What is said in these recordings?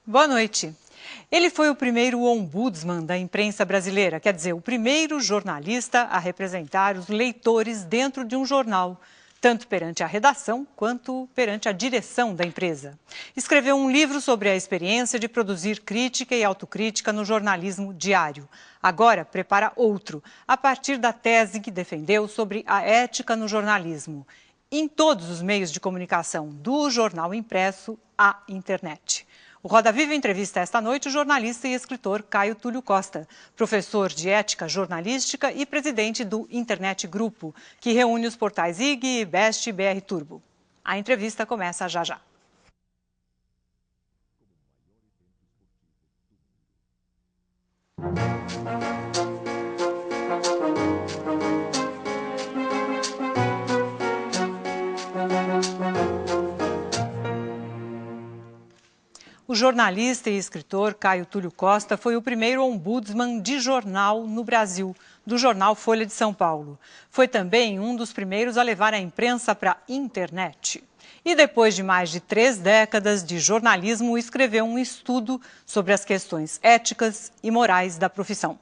Boa noite. Ele foi o primeiro ombudsman da imprensa brasileira, quer dizer, o primeiro jornalista a representar os leitores dentro de um jornal, tanto perante a redação quanto perante a direção da empresa. Escreveu um livro sobre a experiência de produzir crítica e autocrítica no jornalismo diário. Agora prepara outro, a partir da tese que defendeu sobre a ética no jornalismo, em todos os meios de comunicação, do jornal impresso à internet. O Roda Viva entrevista esta noite o jornalista e escritor Caio Túlio Costa, professor de ética jornalística e presidente do Internet Grupo, que reúne os portais IG, Best e BR Turbo. A entrevista começa já já. O jornalista e escritor Caio Túlio Costa foi o primeiro ombudsman de jornal no Brasil, do jornal Folha de São Paulo. Foi também um dos primeiros a levar a imprensa para a internet. E depois de mais de 3 décadas de jornalismo, escreveu um estudo sobre as questões éticas e morais da profissão.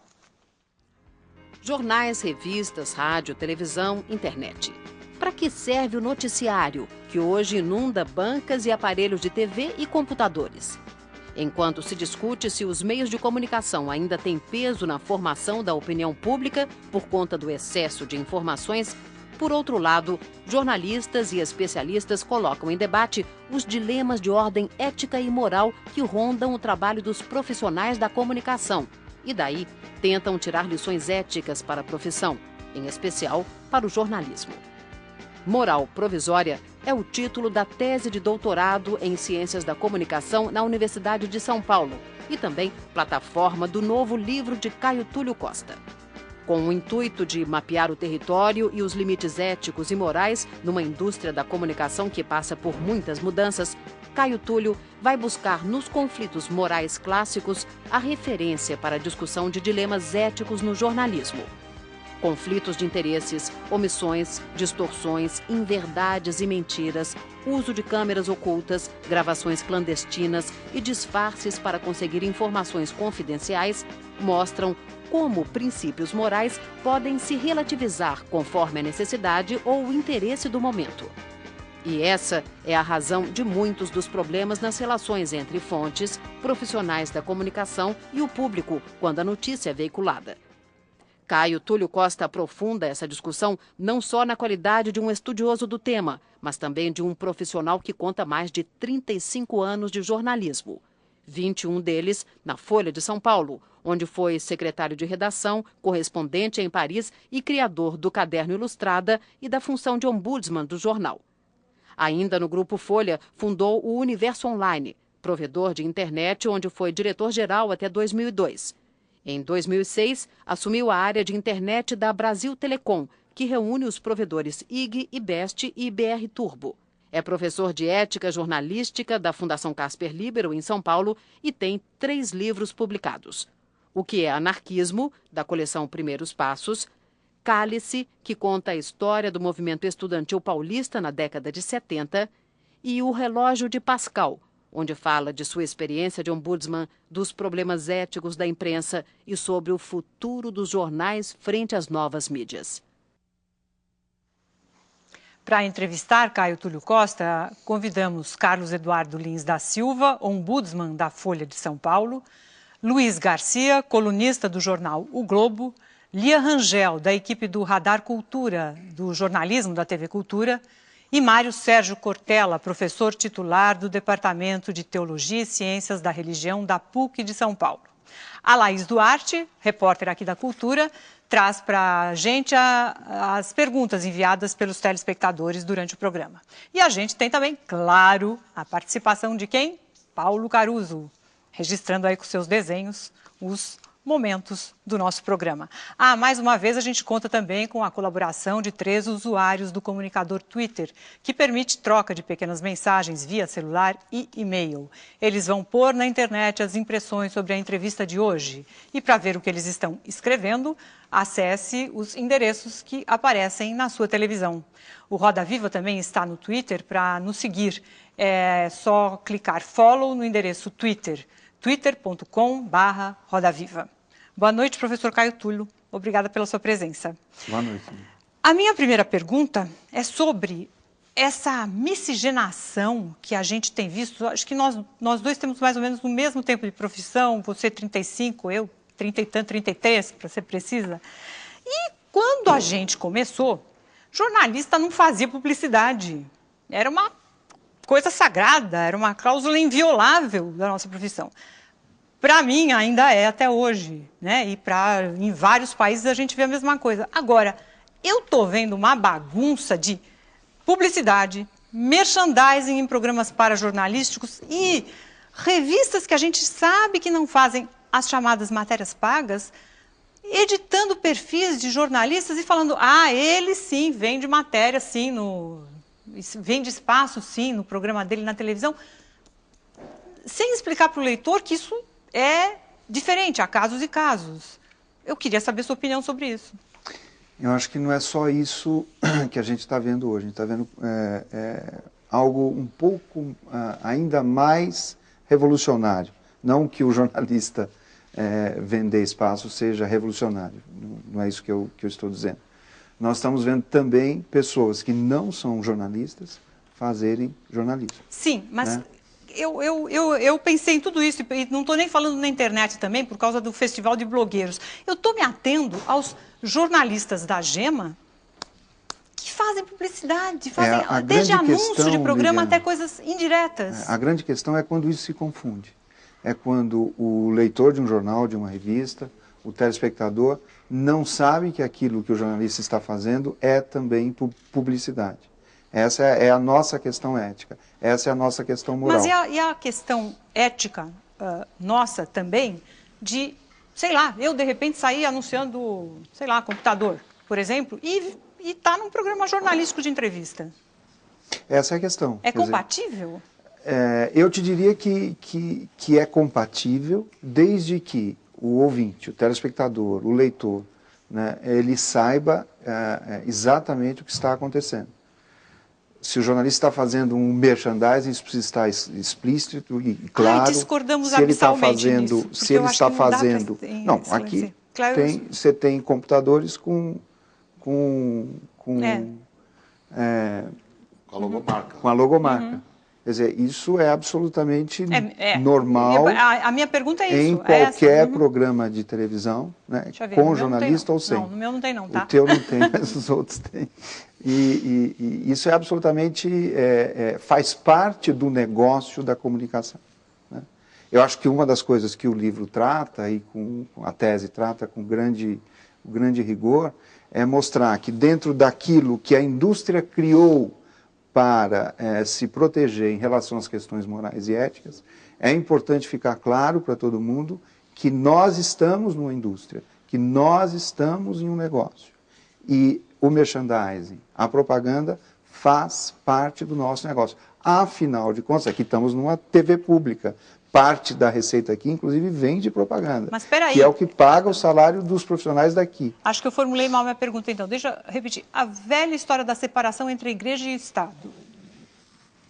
Jornais, revistas, rádio, televisão, internet. Para que serve o noticiário, que hoje inunda bancas e aparelhos de TV e computadores? Enquanto se discute se os meios de comunicação ainda têm peso na formação da opinião pública por conta do excesso de informações, por outro lado, jornalistas e especialistas colocam em debate os dilemas de ordem ética e moral que rondam o trabalho dos profissionais da comunicação e daí tentam tirar lições éticas para a profissão, em especial para o jornalismo. Moral Provisória é o título da tese de doutorado em Ciências da Comunicação na Universidade de São Paulo e também plataforma do novo livro de Caio Túlio Costa. Com o intuito de mapear o território e os limites éticos e morais numa indústria da comunicação que passa por muitas mudanças, Caio Túlio vai buscar nos conflitos morais clássicos a referência para a discussão de dilemas éticos no jornalismo. Conflitos de interesses, omissões, distorções, inverdades e mentiras, uso de câmeras ocultas, gravações clandestinas e disfarces para conseguir informações confidenciais mostram como princípios morais podem se relativizar conforme a necessidade ou o interesse do momento. E essa é a razão de muitos dos problemas nas relações entre fontes, profissionais da comunicação e o público quando a notícia é veiculada. Caio Túlio Costa aprofunda essa discussão não só na qualidade de um estudioso do tema, mas também de um profissional que conta mais de 35 anos de jornalismo. 21 deles na Folha de São Paulo, onde foi secretário de redação, correspondente em Paris e criador do Caderno Ilustrada e da função de ombudsman do jornal. Ainda no Grupo Folha, fundou o Universo Online, provedor de internet onde foi diretor-geral até 2002. Em 2006, assumiu a área de internet da Brasil Telecom, que reúne os provedores IG, Best e BR Turbo. É professor de ética jornalística da Fundação Casper Libero, em São Paulo, e tem 3 livros publicados. O que é Anarquismo, da coleção Primeiros Passos, Cálice, que conta a história do movimento estudantil paulista na década de 70, e O Relógio de Pascal, onde fala de sua experiência de ombudsman, dos problemas éticos da imprensa e sobre o futuro dos jornais frente às novas mídias. Para entrevistar Caio Túlio Costa, convidamos Carlos Eduardo Lins da Silva, ombudsman da Folha de São Paulo, Luiz Garcia, colunista do jornal O Globo, Lia Rangel, da equipe do Radar Cultura, do jornalismo da TV Cultura, e Mário Sérgio Cortella, professor titular do Departamento de Teologia e Ciências da Religião da PUC de São Paulo. A Laís Duarte, repórter aqui da Cultura, traz para a gente as perguntas enviadas pelos telespectadores durante o programa. E a gente tem também, claro, a participação de quem? Paulo Caruso, registrando aí com seus desenhos os momentos do nosso programa. Mais uma vez a gente conta também com a colaboração de 3 usuários do comunicador Twitter, que permite troca de pequenas mensagens via celular e e-mail. Eles vão pôr na internet as impressões sobre a entrevista de hoje. E para ver o que eles estão escrevendo, acesse os endereços que aparecem na sua televisão. O Roda Viva também está no Twitter para nos seguir. É só clicar follow no endereço Twitter, twitter.com/rodaviva. Boa noite, professor Caio Túlio. Obrigada pela sua presença. Boa noite. A minha primeira pergunta é sobre essa miscigenação que a gente tem visto. Acho que nós dois temos mais ou menos o mesmo tempo de profissão, você 35, eu 30 e tanto, 33, para ser precisa. E quando a gente começou, jornalista não fazia publicidade. Era uma coisa sagrada, era uma cláusula inviolável da nossa profissão. Para mim, ainda é até hoje, né? E em vários países a gente vê a mesma coisa. Agora, eu estou vendo uma bagunça de publicidade, merchandising em programas parajornalísticos e revistas que a gente sabe que não fazem as chamadas matérias pagas, editando perfis de jornalistas e falando, ele sim vende matéria, sim, vende espaço, sim, no programa dele na televisão, sem explicar para o leitor que isso é diferente, há casos e casos. Eu queria saber sua opinião sobre isso. Eu acho que não é só isso que a gente está vendo hoje. A gente está vendo algo um pouco ainda mais revolucionário. Não que o jornalista vender espaço seja revolucionário. Não é isso que eu estou dizendo. Nós estamos vendo também pessoas que não são jornalistas fazerem jornalismo. Sim, mas... Né? Eu pensei em tudo isso, e não estou nem falando na internet também, por causa do Festival de Blogueiros. Eu estou me atendo aos jornalistas da Gema que fazem publicidade, fazem desde anúncio de programa até coisas indiretas. A grande questão é quando isso se confunde. É quando o leitor de um jornal, de uma revista, o telespectador, não sabe que aquilo que o jornalista está fazendo é também publicidade. Essa é a nossa questão ética, essa é a nossa questão moral. Mas e a questão ética nossa também de, sei lá, eu de repente sair anunciando, sei lá, computador, por exemplo, e está num programa jornalístico de entrevista? Essa é a questão. É compatível? Eu te diria que é compatível desde que o ouvinte, o telespectador, o leitor, né, ele saiba exatamente o que está acontecendo. Se o jornalista está fazendo um merchandising, isso precisa estar explícito e claro. Discordamos se ele está fazendo, nisso, se ele está fazendo, não, aqui você tem computadores com a logomarca. Uhum. Quer dizer, isso é absolutamente normal. A minha pergunta é isso. Em qualquer programa de televisão, né, com jornalista ou sem. Não, no meu não tem não, tá? O teu não tem, mas os outros têm. E isso é absolutamente, faz parte do negócio da comunicação. Né? Eu acho que uma das coisas que o livro trata, e a tese trata com grande rigor, é mostrar que dentro daquilo que a indústria criou para se proteger em relação às questões morais e éticas, é importante ficar claro para todo mundo que nós estamos numa indústria, que nós estamos em um negócio. E o merchandising, a propaganda, faz parte do nosso negócio. Afinal de contas, aqui estamos numa TV pública. Parte da receita aqui, inclusive, vem de propaganda. Mas espera aí. Que é o que paga o salário dos profissionais daqui. Acho que eu formulei mal minha pergunta, então. Deixa eu repetir. A velha história da separação entre igreja e Estado.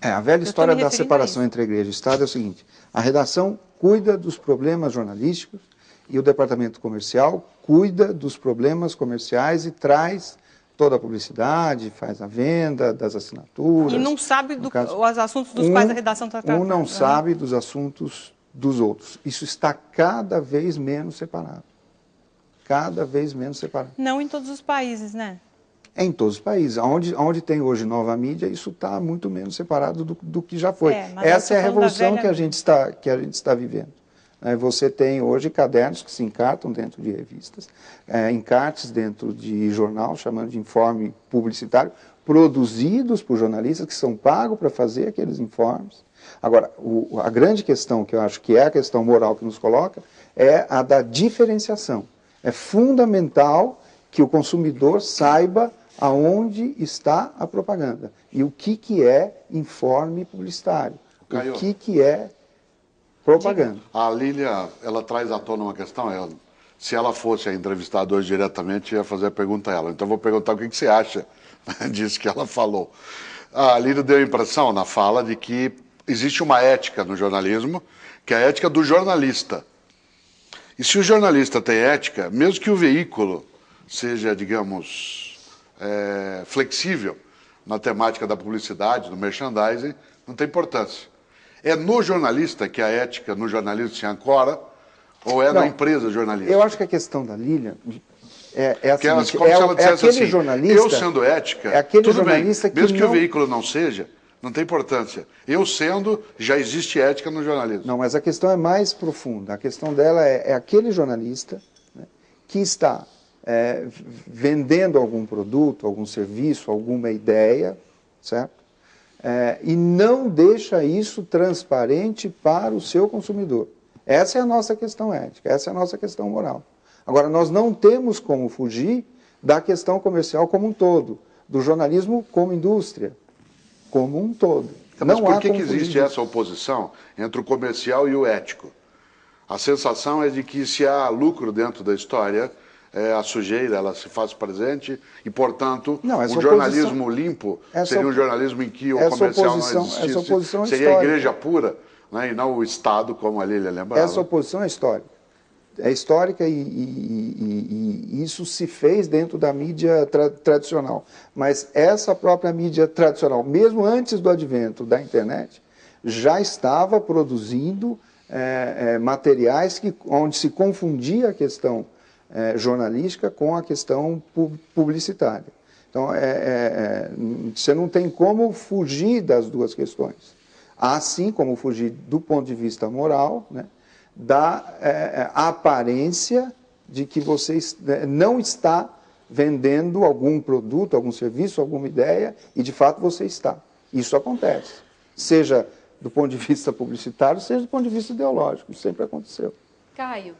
A velha história da separação entre a igreja e o Estado é o seguinte. A redação cuida dos problemas jornalísticos e o departamento comercial cuida dos problemas comerciais e traz toda a publicidade, faz a venda das assinaturas. E não sabe os assuntos dos quais a redação está tratando. Um não sabe dos assuntos dos outros. Isso está cada vez menos separado. Cada vez menos separado. Não em todos os países, né? Em todos os países. Onde tem hoje nova mídia, isso está muito menos separado do que já foi. Essa é a revolução que a gente está vivendo. Você tem hoje cadernos que se encartam dentro de revistas, encartes dentro de jornal, chamando de informe publicitário, produzidos por jornalistas que são pagos para fazer aqueles informes. Agora, a grande questão, que eu acho que é a questão moral que nos coloca, é a da diferenciação. É fundamental que o consumidor saiba aonde está a propaganda e o que é informe publicitário, Caio, o que é propaganda. A Lília, ela traz à tona uma questão, se ela fosse a entrevistadora diretamente, ia fazer a pergunta a ela. Então, eu vou perguntar o que você acha disso que ela falou. A Lília deu a impressão, na fala, de que existe uma ética no jornalismo, que é a ética do jornalista. E se o jornalista tem ética, mesmo que o veículo seja, digamos, flexível na temática da publicidade, do merchandising, não tem importância. É no jornalista que a ética no jornalismo se ancora, ou é na empresa jornalista? Eu acho que a questão da Lília é a seguinte, como se ela dissesse aquele assim, jornalista... Eu sendo ética, tudo jornalista bem, mesmo que não... o veículo não seja, não tem importância. Eu sendo, já existe ética no jornalismo. Não, mas a questão é mais profunda. A questão dela é aquele jornalista, né, que está vendendo algum produto, algum serviço, alguma ideia, certo? E não deixa isso transparente para o seu consumidor. Essa é a nossa questão ética, essa é a nossa questão moral. Agora, nós não temos como fugir da questão comercial como um todo, do jornalismo como indústria, como um todo. Mas por que existe essa oposição entre o comercial e o ético? A sensação é de que se há lucro dentro da história, a sujeira ela se faz presente e, portanto, o jornalismo limpo seria um jornalismo em que o comercial não existisse, seria a igreja pura, né, e não o Estado, como a Lília lembrava. Essa oposição é histórica. É histórica e isso se fez dentro da mídia tradicional. Mas essa própria mídia tradicional, mesmo antes do advento da internet, já estava produzindo materiais onde se confundia a questão jornalística com a questão publicitária. Então, você não tem como fugir das duas questões. Assim como fugir do ponto de vista moral, né, da aparência de que você não está vendendo algum produto, algum serviço, alguma ideia, e de fato você está. Isso acontece. Seja do ponto de vista publicitário, seja do ponto de vista ideológico. Isso sempre aconteceu. Caio,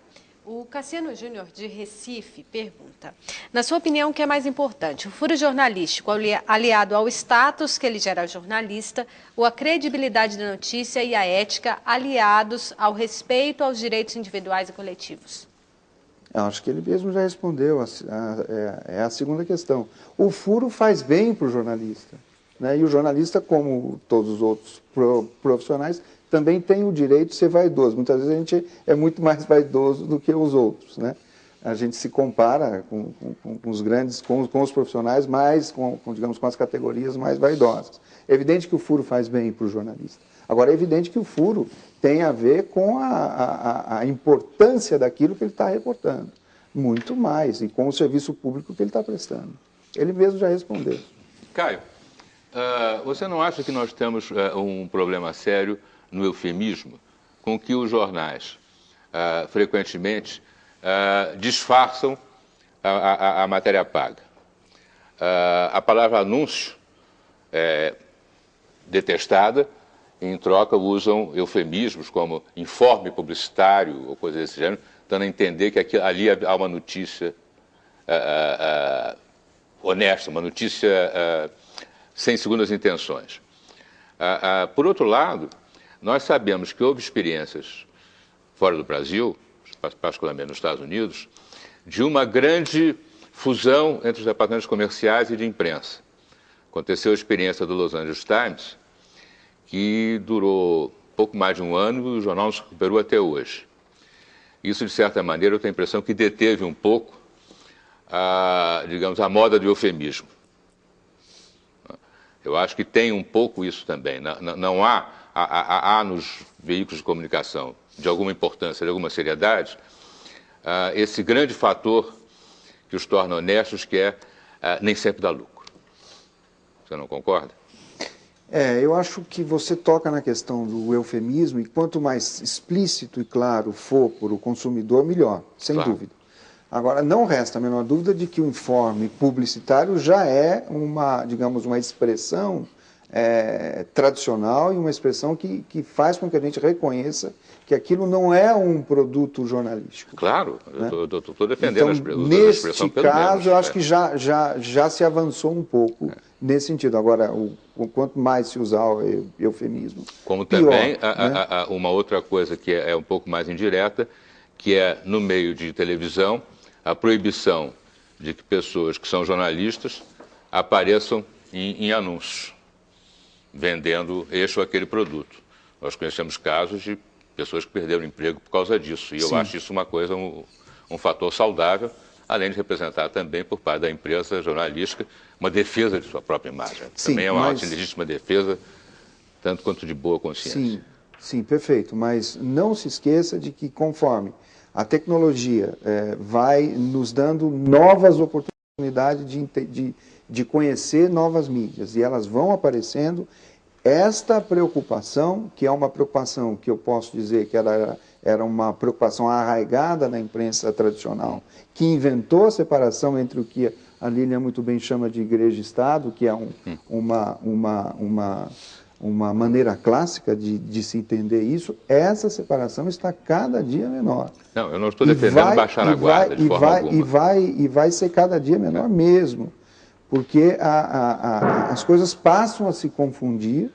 o Cassiano Júnior de Recife pergunta, na sua opinião, o que é mais importante, o furo jornalístico aliado ao status que ele gera ao jornalista, ou a credibilidade da notícia e a ética aliados ao respeito aos direitos individuais e coletivos? Eu acho que ele mesmo já respondeu, é a segunda questão. O furo faz bem para o jornalista, né? E o jornalista, como todos os outros profissionais, também tem o direito de ser vaidoso. Muitas vezes a gente é muito mais vaidoso do que os outros, né? A gente se compara com os grandes, com os profissionais mais, digamos, com as categorias mais vaidosas. É evidente que o furo faz bem para o jornalista. Agora, é evidente que o furo tem a ver com a importância daquilo que ele está reportando. Muito mais, e com o serviço público que ele está prestando. Ele mesmo já respondeu. Caio, você não acha que nós temos um problema sério no eufemismo, com que os jornais, frequentemente, disfarçam a matéria paga? A palavra anúncio é detestada, e em troca usam eufemismos como informe publicitário ou coisa desse gênero, dando a entender que ali há uma notícia honesta, uma notícia sem segundas intenções. Por outro lado, nós sabemos que houve experiências fora do Brasil, particularmente nos Estados Unidos, de uma grande fusão entre os departamentos comerciais e de imprensa. Aconteceu a experiência do Los Angeles Times, que durou pouco mais de um ano e o jornal não se recuperou até hoje. Isso, de certa maneira, eu tenho a impressão que deteve um pouco, digamos, a moda do eufemismo. Eu acho que tem um pouco isso também. Não há nos veículos de comunicação, de alguma importância, de alguma seriedade, esse grande fator que os torna honestos, que nem sempre dá lucro. Você não concorda? Eu acho que você toca na questão do eufemismo, e quanto mais explícito e claro for para o consumidor, melhor, sem dúvida. Agora, não resta a menor dúvida de que o informe publicitário já é digamos, uma expressão tradicional e uma expressão que faz com que a gente reconheça que aquilo não é um produto jornalístico. Claro, né? eu estou defendendo então, a expressão pelo menos. Neste caso, eu acho que já se avançou um pouco nesse sentido. Agora, quanto mais se usar o eufemismo, como pior, também né? uma outra coisa que é um pouco mais indireta, que é, no meio de televisão, a proibição de que pessoas que são jornalistas apareçam em anúncios, vendendo este ou aquele produto. Nós conhecemos casos de pessoas que perderam o emprego por causa disso. E eu acho isso uma coisa, um fator saudável, além de representar também, por parte da empresa jornalística, uma defesa de sua própria imagem. Também é uma legítima defesa, tanto quanto de boa consciência. Sim, perfeito. Mas não se esqueça de que, conforme a tecnologia vai nos dando novas oportunidades de conhecer novas mídias, e elas vão aparecendo, esta preocupação, que é uma preocupação que eu posso dizer que era uma preocupação arraigada na imprensa tradicional, que inventou a separação entre o que a Lilian muito bem chama de igreja e Estado, que é uma maneira clássica de se entender isso, essa separação está cada dia menor. Não, eu não estou defendendo baixar a guarda de forma alguma. E vai ser cada dia menor mesmo, porque as coisas passam a se confundir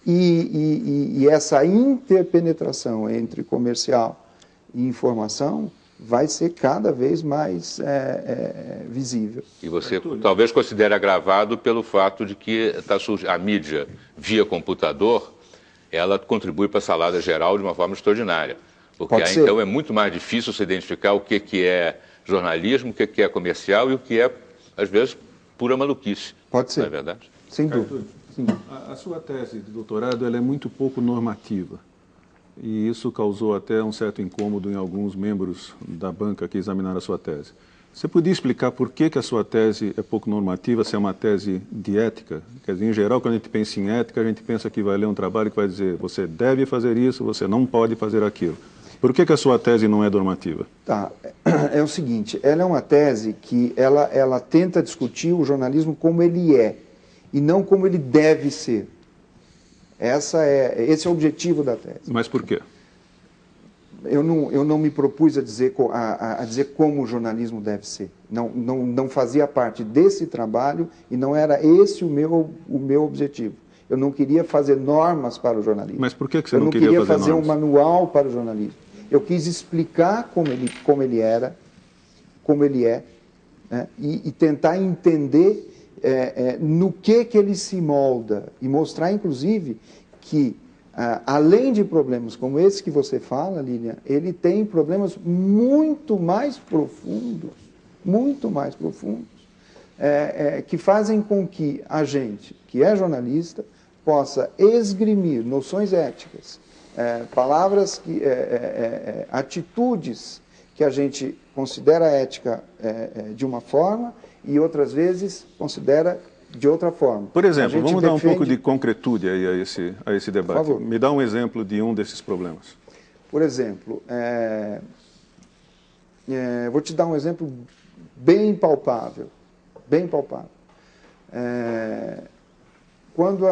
e essa interpenetração entre comercial e informação vai ser cada vez mais visível. E você talvez considere agravado pelo fato de que a mídia via computador, ela contribui para a salada geral de uma forma extraordinária. Porque aí, então, é muito mais difícil se identificar o que é jornalismo, o que é comercial e o que é, às vezes, pura maluquice. Pode ser. Não é verdade? Sem dúvida. Sim. A sua tese de doutorado ela é muito pouco normativa. E isso causou até um certo incômodo em alguns membros da banca que examinaram a sua tese. Você podia explicar por que a sua tese é pouco normativa, se é uma tese de ética? Quer dizer, em geral, quando a gente pensa em ética, a gente pensa que vai ler um trabalho que vai dizer você deve fazer isso, você não pode fazer aquilo. Por que a sua tese não é normativa? Tá. É o seguinte, ela é uma tese que ela tenta discutir o jornalismo como ele é, e não como ele deve ser. Esse é o objetivo da tese. Mas por quê? Eu não me propus a dizer como o jornalismo deve ser. Não fazia parte desse trabalho e não era esse o meu objetivo. Eu não queria fazer normas para o jornalismo. Mas por que você não queria fazer normas? Um manual para o jornalismo. Eu quis explicar como ele é, né? E tentar entender no que ele se molda e mostrar, inclusive, que além de problemas como esse que você fala, Lilian, ele tem problemas muito mais profundos, que fazem com que a gente, que é jornalista, possa esgrimir noções éticas, palavras, atitudes que a gente considera ética de uma forma e outras vezes considera de outra forma. Por exemplo, vamos dar um pouco de concretude aí a esse debate. Por favor. Me dá um exemplo de um desses problemas. Por exemplo, vou te dar um exemplo bem palpável. Quando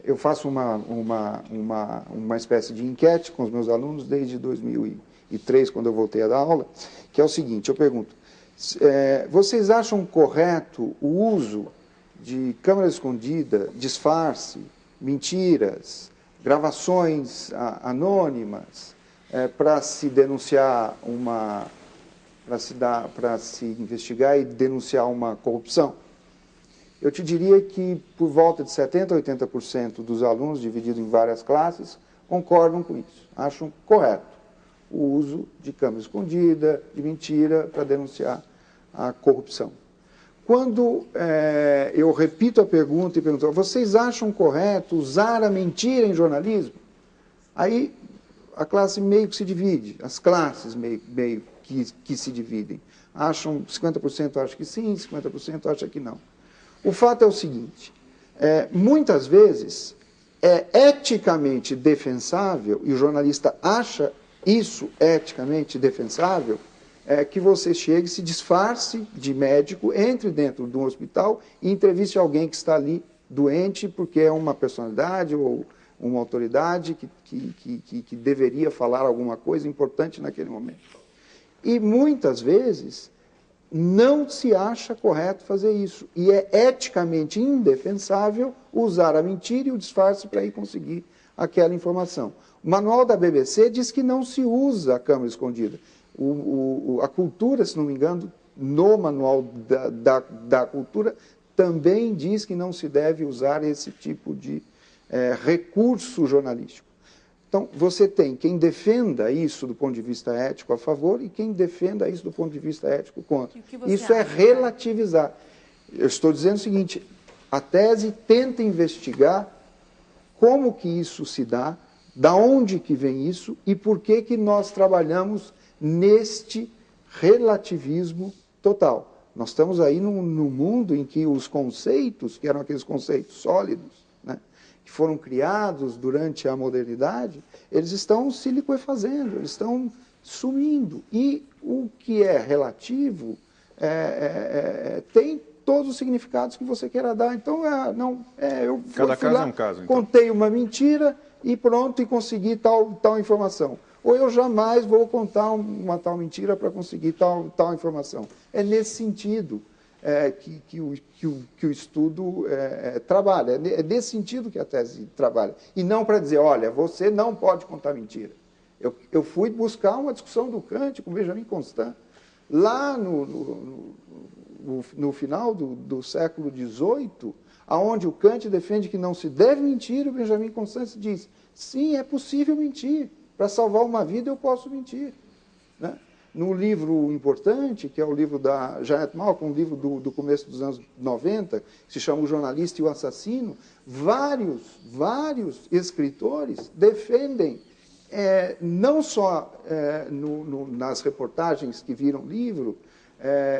eu faço uma espécie de enquete com os meus alunos desde 2003, quando eu voltei a dar aula, que é o seguinte, eu pergunto, vocês acham correto o uso de câmera escondida, disfarce, mentiras, gravações anônimas para se denunciar para se investigar e denunciar uma corrupção? Eu te diria que por volta de 70% a 80% dos alunos, dividido em várias classes, concordam com isso, acham correto o uso de câmera escondida, de mentira, para denunciar a corrupção. Quando eu repito a pergunta e pergunto, vocês acham correto usar a mentira em jornalismo? Aí a classe meio que se divide, as classes meio que se dividem. 50% acham que sim, 50% acham que não. O fato é o seguinte, muitas vezes é eticamente defensável, e o jornalista acha isso eticamente defensável, que você chegue, se disfarce de médico, entre dentro de um hospital e entreviste alguém que está ali doente porque é uma personalidade ou uma autoridade que deveria falar alguma coisa importante naquele momento. E muitas vezes não se acha correto fazer isso. E é eticamente indefensável usar a mentira e o disfarce para ir conseguir aquela informação. O manual da BBC diz que não se usa a câmera escondida. A cultura, se não me engano, no manual da cultura, também diz que não se deve usar esse tipo de recurso jornalístico. Então, você tem quem defenda isso do ponto de vista ético a favor e quem defenda isso do ponto de vista ético contra. Isso é relativizar. Eu estou dizendo o seguinte, a tese tenta investigar como que isso se dá, da onde que vem isso e por que que nós trabalhamos neste relativismo total. Nós estamos aí num mundo em que os conceitos, que eram aqueles conceitos sólidos, né, que foram criados durante a modernidade, eles estão se liquefazendo, eles estão sumindo. E o que é relativo tem todos os significados que você queira dar. Então, eu Cada fui caso lá, é um caso, então. contei uma mentira e pronto, e consegui tal informação. Ou eu jamais vou contar uma tal mentira para conseguir tal informação. É nesse sentido que o estudo trabalha. É nesse sentido que a tese trabalha. E não para dizer, olha, você não pode contar mentira. Eu fui buscar uma discussão do Kant com Benjamin Constant, lá no final do século XVIII, onde o Kant defende que não se deve mentir, o Benjamin Constant diz, sim, é possível mentir. Para salvar uma vida, eu posso mentir. Né? No livro importante, que é o livro da Janet Malcolm, um livro do começo dos anos 90, que se chama O Jornalista e o Assassino, vários escritores defendem, não só nas reportagens que viram livro,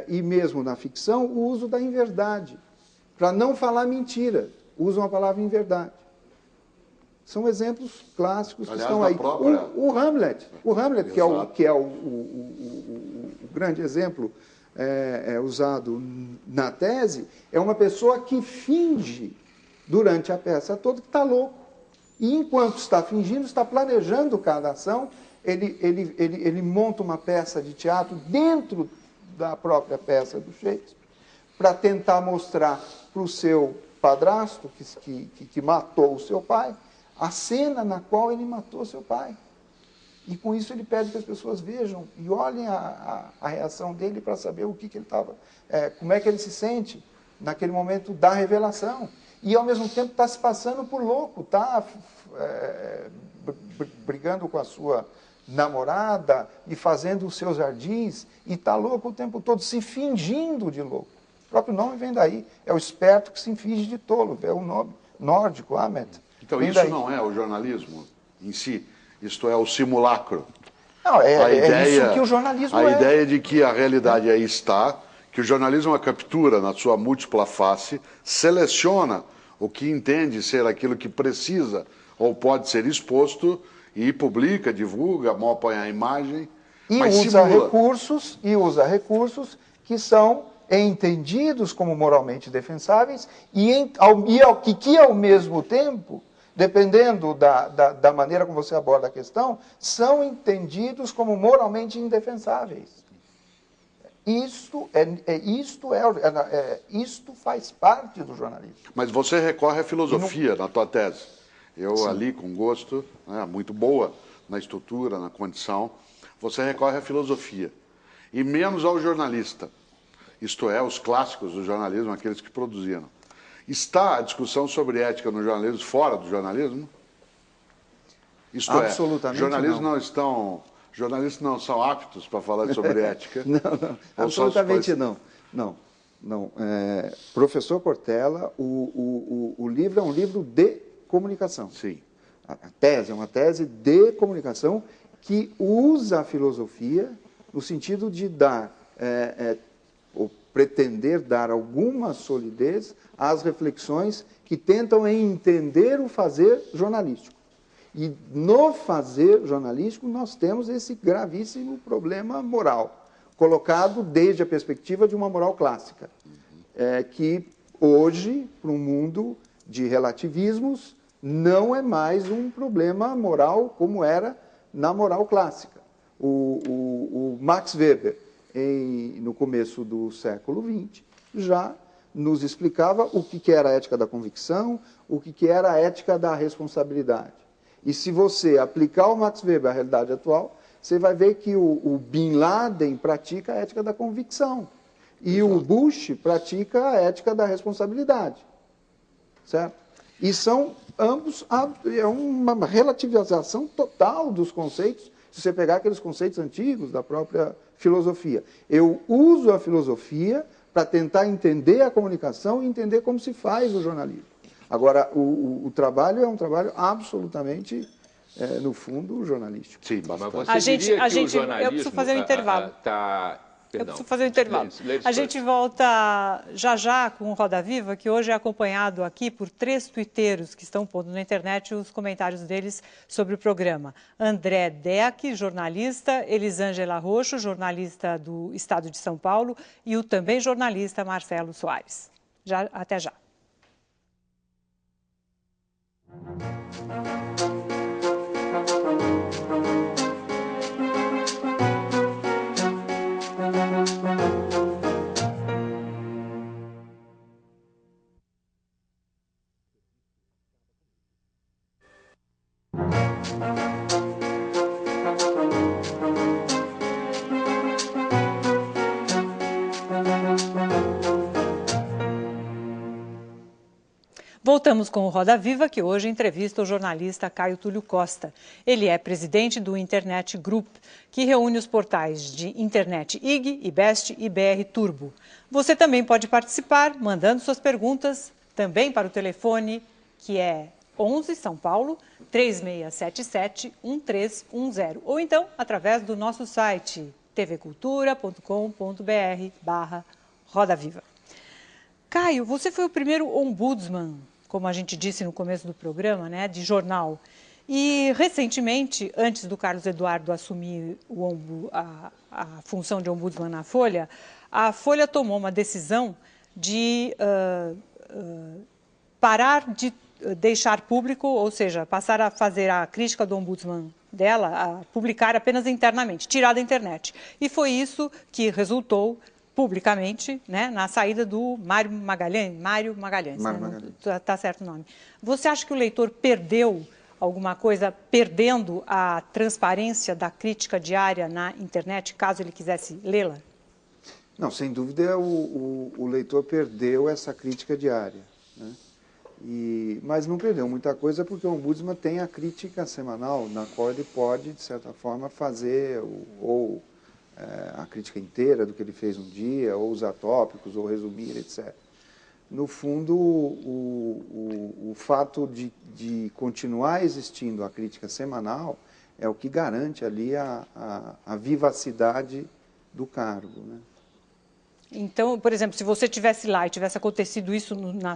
e mesmo na ficção, o uso da inverdade. Para não falar mentira, usam a palavra inverdade. São exemplos clássicos que estão aí. O Hamlet, que é o grande exemplo usado na tese, é uma pessoa que finge, durante a peça toda, que está louco. E enquanto está fingindo, está planejando cada ação, ele monta uma peça de teatro dentro da própria peça do Shakespeare, para tentar mostrar para o seu padrasto, que matou o seu pai, a cena na qual ele matou seu pai. E com isso ele pede que as pessoas vejam e olhem a reação dele para saber o que ele estava, como é que ele se sente naquele momento da revelação. E ao mesmo tempo está se passando por louco, está brigando com a sua namorada e fazendo os seus jardins, e está louco o tempo todo, se fingindo de louco. O próprio nome vem daí, é o esperto que se finge de tolo, é o nome nórdico, Ahmed. Então, isso não é o jornalismo em si, isto é o simulacro. Não, isso que o jornalismo A ideia de que a realidade aí está, que o jornalismo é uma captura na sua múltipla face, seleciona o que entende ser aquilo que precisa ou pode ser exposto e publica, divulga, põe a imagem, mas usa recursos que são entendidos como moralmente defensáveis que ao mesmo tempo, dependendo da maneira como você aborda a questão, são entendidos como moralmente indefensáveis. Isto faz parte do jornalismo. Mas você recorre à filosofia na tua tese. Eu ali, com gosto, muito boa na estrutura, na condição, você recorre à filosofia. E menos ao jornalista. Isto é, os clássicos do jornalismo, aqueles que produziram. Está a discussão sobre ética no jornalismo fora do jornalismo? Isto Absolutamente não. Jornalistas não são aptos para falar sobre ética? Não, absolutamente não. Professor Cortella, o livro é um livro de comunicação. Sim. A tese é uma tese de comunicação que usa a filosofia no sentido de dar pretender dar alguma solidez às reflexões que tentam entender o fazer jornalístico. E no fazer jornalístico nós temos esse gravíssimo problema moral, colocado desde a perspectiva de uma moral clássica, que hoje, para um mundo de relativismos, não é mais um problema moral como era na moral clássica. O Max Weber, no começo do século XX, já nos explicava o que era a ética da convicção, o que era a ética da responsabilidade. E se você aplicar o Max Weber à realidade atual, você vai ver que o Bin Laden pratica a ética da convicção e o Bush pratica a ética da responsabilidade. Certo? E são ambos, é uma relativização total dos conceitos, se você pegar aqueles conceitos antigos da própria filosofia. Eu uso a filosofia para tentar entender a comunicação e entender como se faz o jornalismo. Agora, o trabalho é um trabalho absolutamente, no fundo, jornalístico. Sim, bastante. Mas você diria que o jornalismo eu preciso fazer um intervalo. Eu preciso fazer um intervalo. A gente volta já com o Roda Viva, que hoje é acompanhado aqui por 3 tuiteiros que estão pondo na internet os comentários deles sobre o programa. André Deck, jornalista, Elisângela Roxo, jornalista do Estado de São Paulo, e o também jornalista Marcelo Soares. Até já. Voltamos com o Roda Viva, que hoje entrevista o jornalista Caio Túlio Costa. Ele é presidente do Internet Group, que reúne os portais de Internet IG, IBEST e BR Turbo. Você também pode participar, mandando suas perguntas, também para o telefone, que é 11 São Paulo, 3677-1310. Ou então, através do nosso site, tvcultura.com.br/Roda Viva. Caio, você foi o primeiro ombudsman, como a gente disse no começo do programa, né, de jornal. E, recentemente, antes do Carlos Eduardo assumir a função de ombudsman na Folha, a Folha tomou uma decisão de parar de deixar público, ou seja, passar a fazer a crítica do ombudsman dela, a publicar apenas internamente, tirar da internet. E foi isso que resultou publicamente, né, na saída do Mário Magalhães. Está certo o nome. Você acha que o leitor perdeu alguma coisa, perdendo a transparência da crítica diária na internet, caso ele quisesse lê-la? Não, sem dúvida o leitor perdeu essa crítica diária, né? Mas não perdeu muita coisa porque o Ombudsman tem a crítica semanal, na qual ele pode, de certa forma, fazer a crítica inteira do que ele fez um dia, ou usar tópicos, ou resumir, etc. No fundo, o fato de continuar existindo a crítica semanal é o que garante ali a vivacidade do cargo, né? Então, por exemplo, se você estivesse lá e tivesse acontecido isso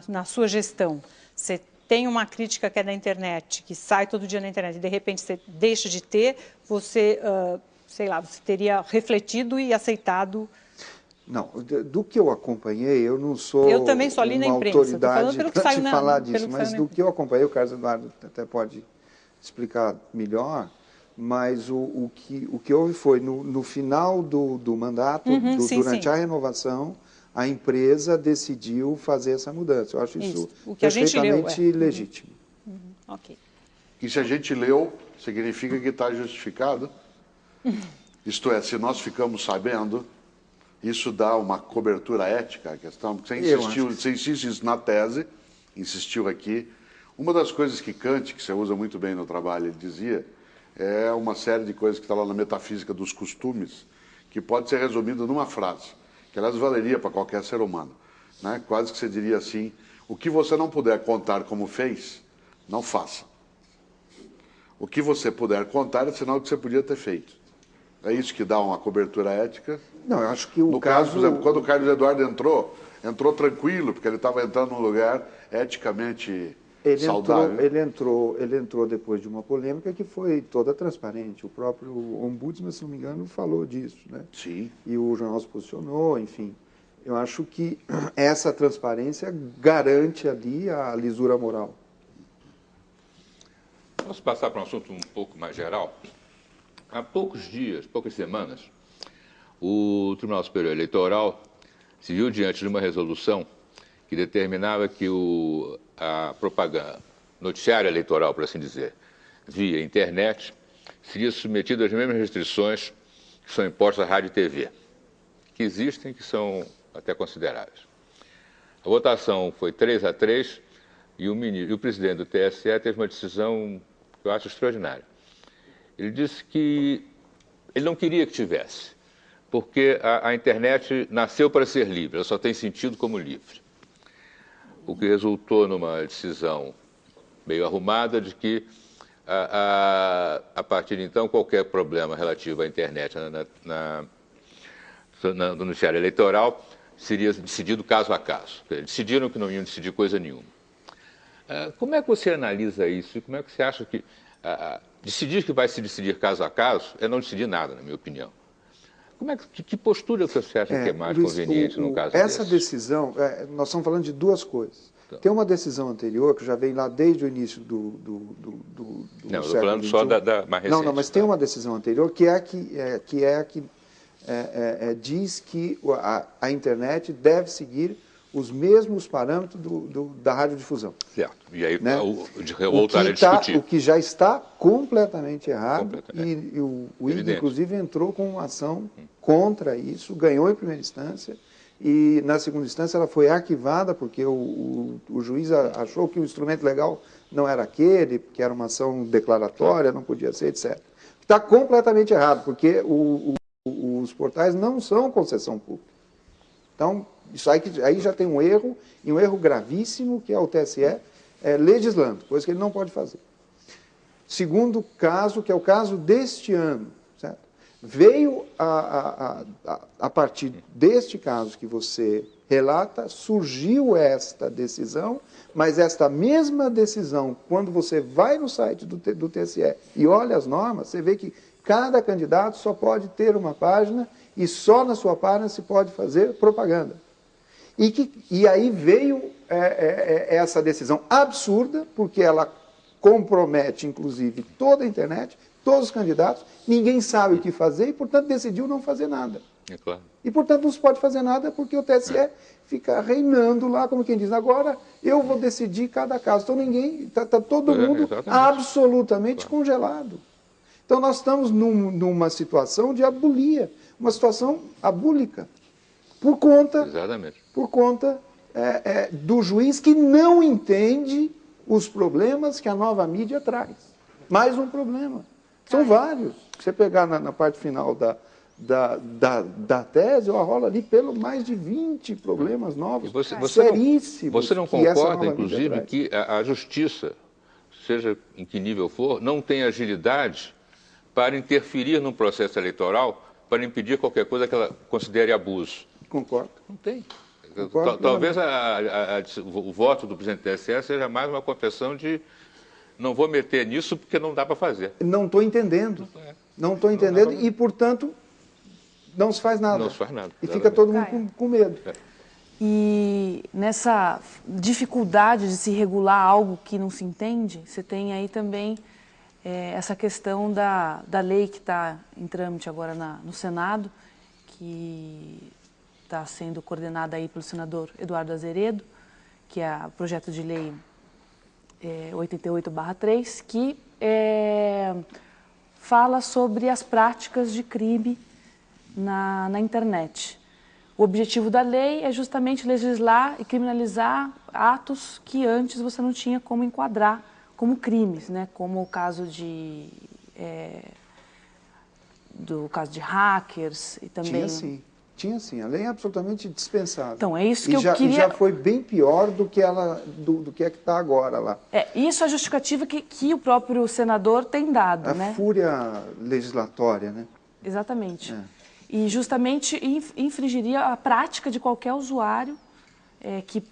na sua gestão, você tem uma crítica que é da internet, que sai todo dia na internet, e de repente você deixa de ter, você... sei lá, você teria refletido e aceitado? Não, do que eu acompanhei, eu não sou eu também só li na imprensa, autoridade para te falar disso, mas do que eu acompanhei, o Carlos Eduardo até pode explicar melhor, mas o que houve foi, no final do mandato, durante a renovação, a empresa decidiu fazer essa mudança. Eu acho isso perfeitamente legítimo. Ok. E se a gente leu, significa que está justificado? Isto é, se nós ficamos sabendo, isso dá uma cobertura ética à questão, porque você insiste na tese, insistiu aqui. Uma das coisas que Kant, que você usa muito bem no trabalho, ele dizia, é uma série de coisas que está lá na metafísica dos costumes, que pode ser resumido numa frase, que aliás valeria para qualquer ser humano, né? Quase que você diria assim, o que você não puder contar como fez, não faça. O que você puder contar é sinal que você podia ter feito. É isso que dá uma cobertura ética? Não, eu acho que o No caso, por exemplo, quando o Carlos Eduardo entrou tranquilo, porque ele estava entrando num lugar eticamente saudável. Ele entrou depois de uma polêmica que foi toda transparente. O próprio Ombudsman, se não me engano, falou disso, né? Sim. E o jornal se posicionou, enfim. Eu acho que essa transparência garante ali a lisura moral. Posso passar para um assunto um pouco mais geral? Há poucos dias, poucas semanas, o Tribunal Superior Eleitoral se viu diante de uma resolução que determinava que a propaganda, noticiário eleitoral, por assim dizer, via internet, seria submetido às mesmas restrições que são impostas à rádio e TV, que existem, que são até consideráveis. A votação foi 3-3 e o presidente do TSE teve uma decisão que eu acho extraordinária. Ele disse que ele não queria que tivesse, porque a internet nasceu para ser livre, ela só tem sentido como livre. O que resultou numa decisão meio arrumada de que, a partir de então, qualquer problema relativo à internet no noticiário eleitoral seria decidido caso a caso. Decidiram que não iam decidir coisa nenhuma. Como é que você analisa isso? E como é que você acha que decidir que vai se decidir caso a caso é não decidir nada, na minha opinião? Que postura você acha que é mais conveniente num caso desse? Essa decisão, nós estamos falando de duas coisas. Então, tem uma decisão anterior, que já vem lá desde o início do não, estou falando só da mais recente. Não, mas tem uma decisão anterior que diz que a internet deve seguir os mesmos parâmetros da radiodifusão. Certo. E aí, né? voltar a discutir. O que já está completamente errado, e o IG, inclusive, entrou com uma ação contra isso, ganhou em primeira instância, e na segunda instância ela foi arquivada, porque o juiz achou que o instrumento legal não era aquele, que era uma ação declaratória, não podia ser, etc. Está completamente errado, porque os portais não são concessão pública. Então, isso aí já tem um erro, e um erro gravíssimo, que é o TSE legislando, coisa que ele não pode fazer. Segundo caso, que é o caso deste ano, certo? Veio, a partir deste caso que você relata, surgiu esta decisão, mas esta mesma decisão, quando você vai no site do TSE e olha as normas, você vê que cada candidato só pode ter uma página e só na sua página se pode fazer propaganda. E aí veio essa decisão absurda, porque ela compromete, inclusive, toda a internet, todos os candidatos, ninguém sabe o que fazer e, portanto, decidiu não fazer nada. É claro. E, portanto, não se pode fazer nada porque o TSE fica reinando lá, como quem diz, agora eu vou decidir cada caso. Então, está todo mundo absolutamente congelado. Então, nós estamos numa situação de abulia, uma situação abúlica, por conta do juiz que não entende os problemas que a nova mídia traz. Mais um problema. São vários. Se você pegar na parte final da tese, eu arrolo ali pelo mais de 20 problemas novos, seríssimos. Você não concorda, inclusive, que a justiça, seja em que nível for, não tem agilidade para interferir num processo eleitoral para impedir qualquer coisa que ela considere abuso? Concordo. Não tem. Talvez o voto do presidente do TSE seja mais uma confissão de não vou meter nisso porque não dá para fazer. Não estou entendendo. Não estou entendendo e, portanto, não se faz nada. Não se faz nada. E fica todo mundo com medo. E nessa dificuldade de se regular algo que não se entende, você tem aí também essa questão da lei que está em trâmite agora no Senado, que está sendo coordenada aí pelo senador Eduardo Azeredo, que é o projeto de lei 88/3, que fala sobre as práticas de crime na internet. O objetivo da lei é justamente legislar e criminalizar atos que antes você não tinha como enquadrar como crimes, né? Como o caso do caso de hackers e também... Tinha sim. A lei é absolutamente dispensável. Então, é isso que eu queria... E já foi bem pior do que está agora lá. Isso é a justificativa que o próprio senador tem dado, né? A fúria legislatória, né? Exatamente. E justamente infringiria a prática de qualquer usuário que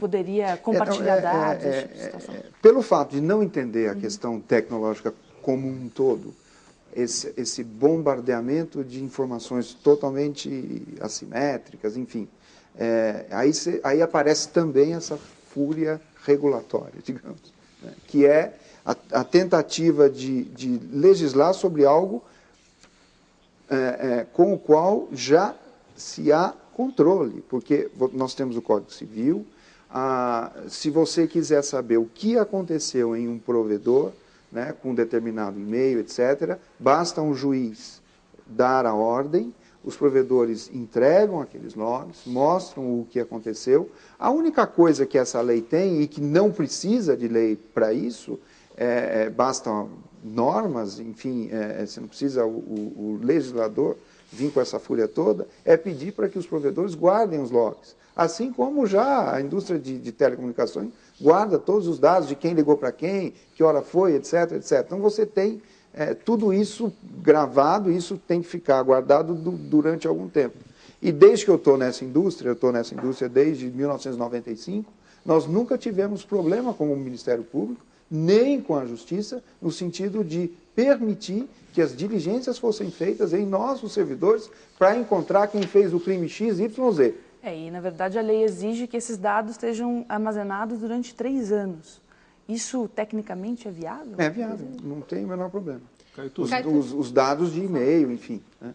poderia compartilhar dados. Pelo fato de não entender a questão tecnológica como um todo, esse bombardeamento de informações totalmente assimétricas, enfim, aí aparece também essa fúria regulatória, digamos, né, que é a tentativa de legislar sobre algo com o qual já se há controle, porque nós temos o Código Civil. Se você quiser saber o que aconteceu em um provedor, né, com um determinado e-mail, etc., basta um juiz dar a ordem, os provedores entregam aqueles logs, mostram o que aconteceu. A única coisa que essa lei tem, e que não precisa de lei para isso, bastam normas, enfim, você não precisa o legislador vir com essa fúria toda, é pedir para que os provedores guardem os logs. Assim como já a indústria de telecomunicações guarda todos os dados de quem ligou para quem, que hora foi, etc, etc. Então você tem tudo isso gravado, isso tem que ficar guardado durante algum tempo. E desde que eu estou nessa indústria, desde 1995, nós nunca tivemos problema com o Ministério Público, nem com a Justiça, no sentido de permitir que as diligências fossem feitas em nós, os servidores, para encontrar quem fez o crime X, Y, Z. E, na verdade, a lei exige que esses dados estejam armazenados durante 3 anos. Isso, tecnicamente, é viável? É viável, não tem o menor problema. Caetúlio. Os dados de e-mail, enfim. Né?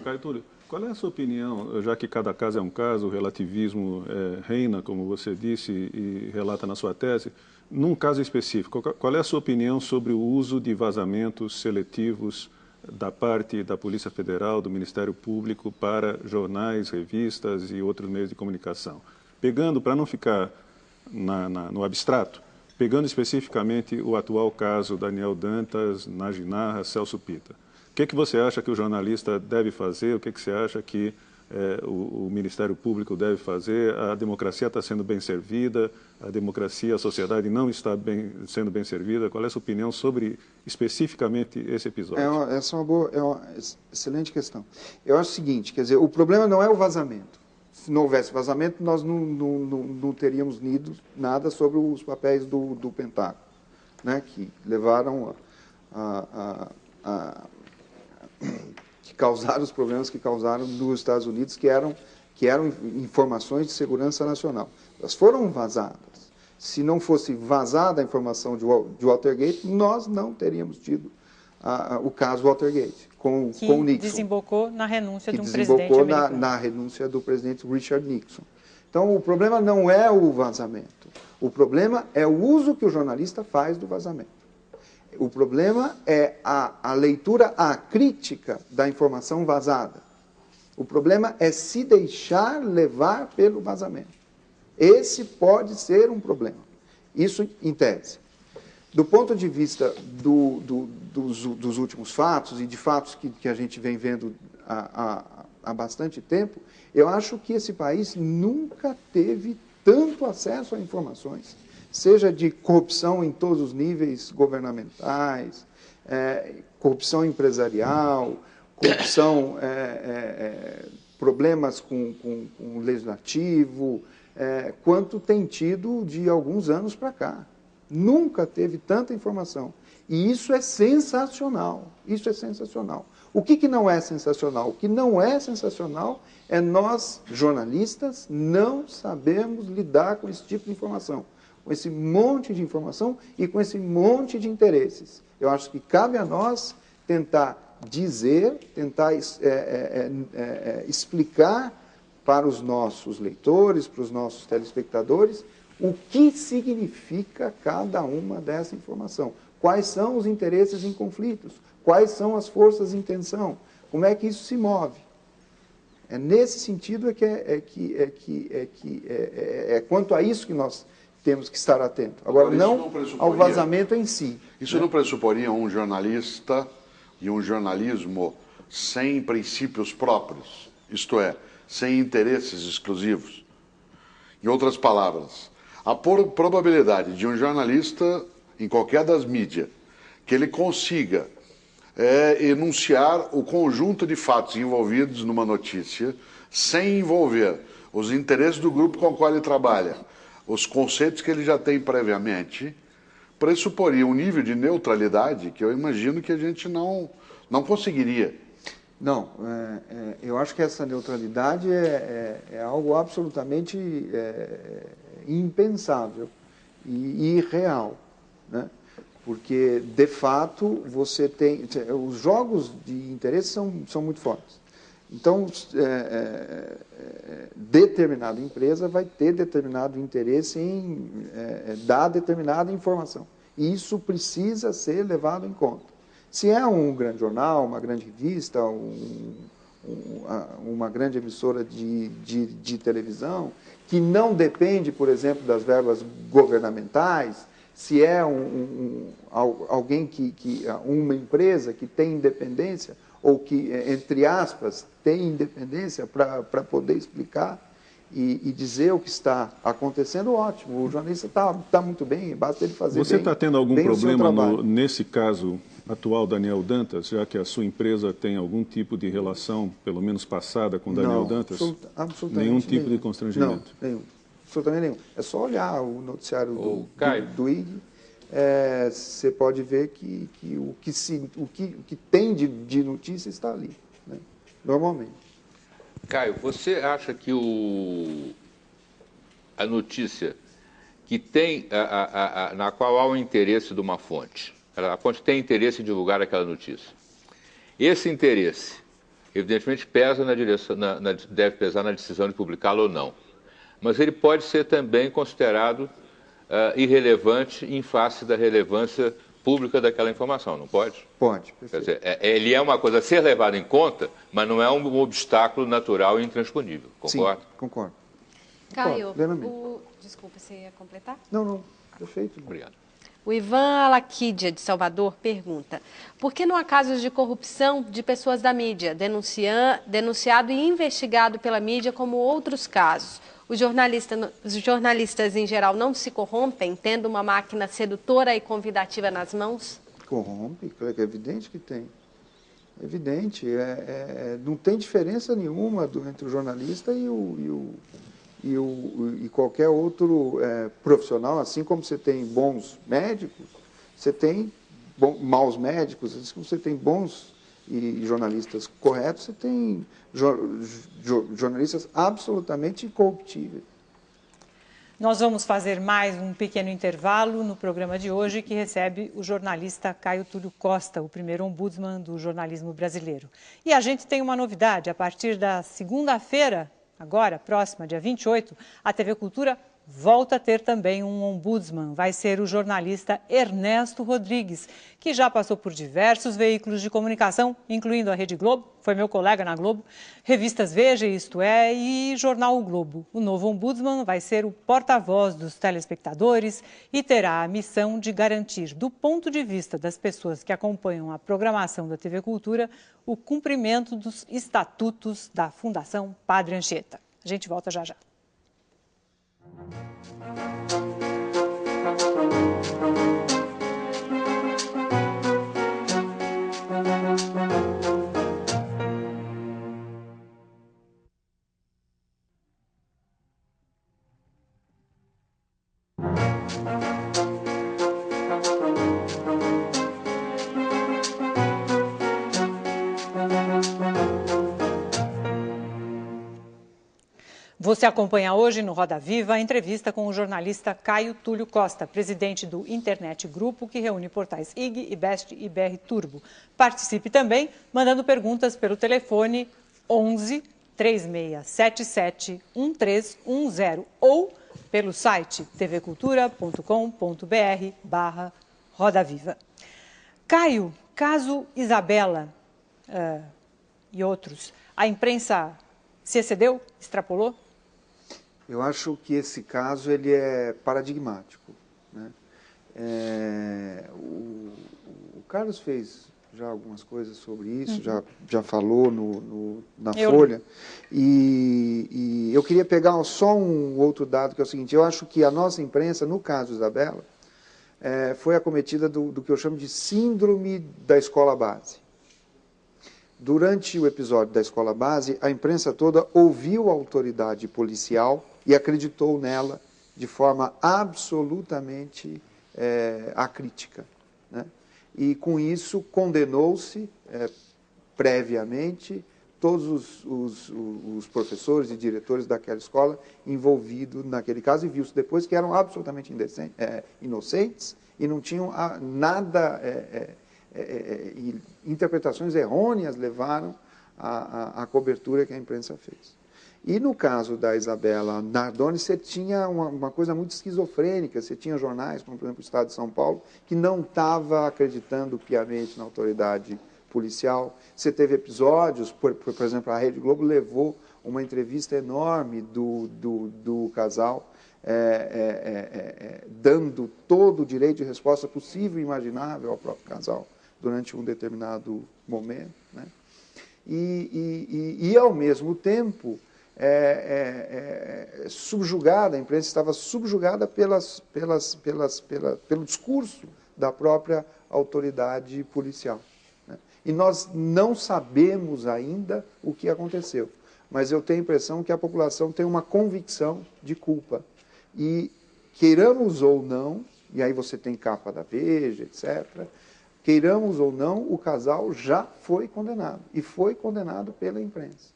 Caetúlio, qual é a sua opinião, já que cada caso é um caso, o relativismo reina, como você disse e relata na sua tese, num caso específico, qual é a sua opinião sobre o uso de vazamentos seletivos da parte da Polícia Federal, do Ministério Público, para jornais, revistas e outros meios de comunicação? Pegando, para não ficar no abstrato, pegando especificamente o atual caso Daniel Dantas, Najinarra, Celso Pitta. O que você acha que o jornalista deve fazer? O que você acha que o Ministério Público deve fazer? A democracia está sendo bem servida? A democracia, a sociedade não está sendo bem servida? Qual é a sua opinião sobre especificamente esse episódio? Essa é uma excelente questão. Eu acho o seguinte, quer dizer, o problema não é o vazamento. Se não houvesse vazamento, nós não teríamos lido nada sobre os papéis do Pentágono, né, que levaram que causaram os problemas que causaram nos Estados Unidos, que eram informações de segurança nacional. Elas foram vazadas. Se não fosse vazada a informação de Watergate, nós não teríamos tido o caso Watergate com Nixon. Que desembocou na renúncia de um presidente americano. Na renúncia do presidente Richard Nixon. Então, o problema não é o vazamento. O problema é o uso que o jornalista faz do vazamento. O problema é a leitura acrítica da informação vazada. O problema é se deixar levar pelo vazamento. Esse pode ser um problema. Isso em tese. Do ponto de vista dos últimos fatos, e de fatos que a gente vem vendo há bastante tempo, eu acho que esse país nunca teve tanto acesso a informações, seja de corrupção em todos os níveis governamentais, corrupção empresarial, corrupção, problemas com o legislativo, quanto tem tido de alguns anos para cá. Nunca teve tanta informação. E isso é sensacional. Isso é sensacional. O que não é sensacional? O que não é sensacional é nós, jornalistas, não sabemos lidar com esse tipo de informação, com esse monte de informação e com esse monte de interesses. Eu acho que cabe a nós tentar dizer, tentar explicar para os nossos leitores, para os nossos telespectadores, o que significa cada uma dessa informação. Quais são os interesses em conflitos? Quais são as forças em tensão? Como é que isso se move? É nesse sentido quanto a isso que nós temos que estar atentos. Agora, não ao vazamento em si. Isso não pressuporia um jornalista e um jornalismo sem princípios próprios, isto é, sem interesses exclusivos? Em outras palavras, a probabilidade de um jornalista, em qualquer das mídias, que ele consiga é enunciar o conjunto de fatos envolvidos numa notícia, sem envolver os interesses do grupo com o qual ele trabalha, os conceitos que ele já tem previamente, pressuporia um nível de neutralidade que eu imagino que a gente não conseguiria. Não, eu acho que essa neutralidade é algo absolutamente impensável e irreal, né? Porque, de fato, você tem... Os jogos de interesse são muito fortes. Então, determinada empresa vai ter determinado interesse em dar determinada informação. E isso precisa ser levado em conta. Se é um grande jornal, uma grande revista, uma grande emissora de televisão, que não depende, por exemplo, das verbas governamentais, se é alguém uma empresa que tem independência, ou que, entre aspas, tem independência para poder explicar e dizer o que está acontecendo, ótimo. O jornalista está muito bem, basta ele fazer Você está tendo algum problema nesse caso atual, Daniel Dantas, já que a sua empresa tem algum tipo de relação, pelo menos passada, com Daniel Dantas? Absolutamente nenhum tipo de constrangimento? Não, nenhum. Absolutamente nenhum. É só olhar o noticiário do IG, você pode ver que o que tem de notícia está ali, né? Normalmente. Caio, você acha que a notícia que tem, na qual há o interesse de uma fonte, a fonte tem interesse em divulgar aquela notícia, esse interesse, evidentemente, pesa deve pesar na decisão de publicá-la ou não, mas ele pode ser também considerado irrelevante em face da relevância pública daquela informação, não pode? Pode, perfeito. Quer dizer, ele é uma coisa a ser levada em conta, mas não é um obstáculo natural e intransponível, concorda? Sim, concordo. Caio, desculpa, você ia completar? Não, perfeito. Obrigado. O Ivan Alaquidia, de Salvador, pergunta: por que não há casos de corrupção de pessoas da mídia, denunciado e investigado pela mídia como outros casos? Os jornalistas, em geral, não se corrompem, tendo uma máquina sedutora e convidativa nas mãos? Corrompe, é evidente que tem. É evidente. Não tem diferença nenhuma entre o jornalista e qualquer outro profissional. Assim como você tem bons médicos, você tem maus médicos, assim como você tem bons e jornalistas corretos, você tem jornalistas absolutamente incorruptíveis. Nós vamos fazer mais um pequeno intervalo no programa de hoje, que recebe o jornalista Caio Túlio Costa, o primeiro ombudsman do jornalismo brasileiro. E a gente tem uma novidade: a partir da segunda-feira, agora, próxima, dia 28, a TV Cultura volta a ter também um ombudsman. Vai ser o jornalista Ernesto Rodrigues, que já passou por diversos veículos de comunicação, incluindo a Rede Globo, foi meu colega na Globo, revistas Veja, Isto É e Jornal O Globo. O novo ombudsman vai ser o porta-voz dos telespectadores e terá a missão de garantir, do ponto de vista das pessoas que acompanham a programação da TV Cultura, o cumprimento dos estatutos da Fundação Padre Anchieta. A gente volta já já. Você acompanha hoje no Roda Viva a entrevista com o jornalista Caio Túlio Costa, presidente do Internet Grupo, que reúne portais IG, IBEST e BR Turbo. Participe também mandando perguntas pelo telefone 11 3677 1310 ou pelo site tvcultura.com.br/Roda Viva. Caio, caso Isabela e outros, a imprensa se excedeu, extrapolou? Eu acho que esse caso ele é paradigmático, né? O Carlos fez já algumas coisas sobre isso, já falou na Folha. E eu queria pegar só um outro dado, que é o seguinte: eu acho que a nossa imprensa, no caso Isabela, foi acometida do que eu chamo de síndrome da escola base. Durante o episódio da escola base, a imprensa toda ouviu a autoridade policial e acreditou nela de forma absolutamente acrítica, né? E, com isso, condenou-se previamente todos os professores e diretores daquela escola envolvidos naquele caso, e viu-se depois que eram absolutamente inocentes e não tinham nada, interpretações errôneas levaram à cobertura que a imprensa fez. E no caso da Isabela Nardoni, você tinha uma coisa muito esquizofrênica, você tinha jornais, como por exemplo o Estado de São Paulo, que não estava acreditando piamente na autoridade policial. Você teve episódios, por exemplo, a Rede Globo levou uma entrevista enorme do casal, dando todo o direito de resposta possível e imaginável ao próprio casal durante um determinado momento, né? E ao mesmo tempo, subjugada, a imprensa estava subjugada pelo discurso da própria autoridade policial, né? E nós não sabemos ainda o que aconteceu, mas eu tenho a impressão que a população tem uma convicção de culpa. E, queiramos ou não, e aí você tem capa da Veja, etc., queiramos ou não, o casal já foi condenado, e foi condenado pela imprensa.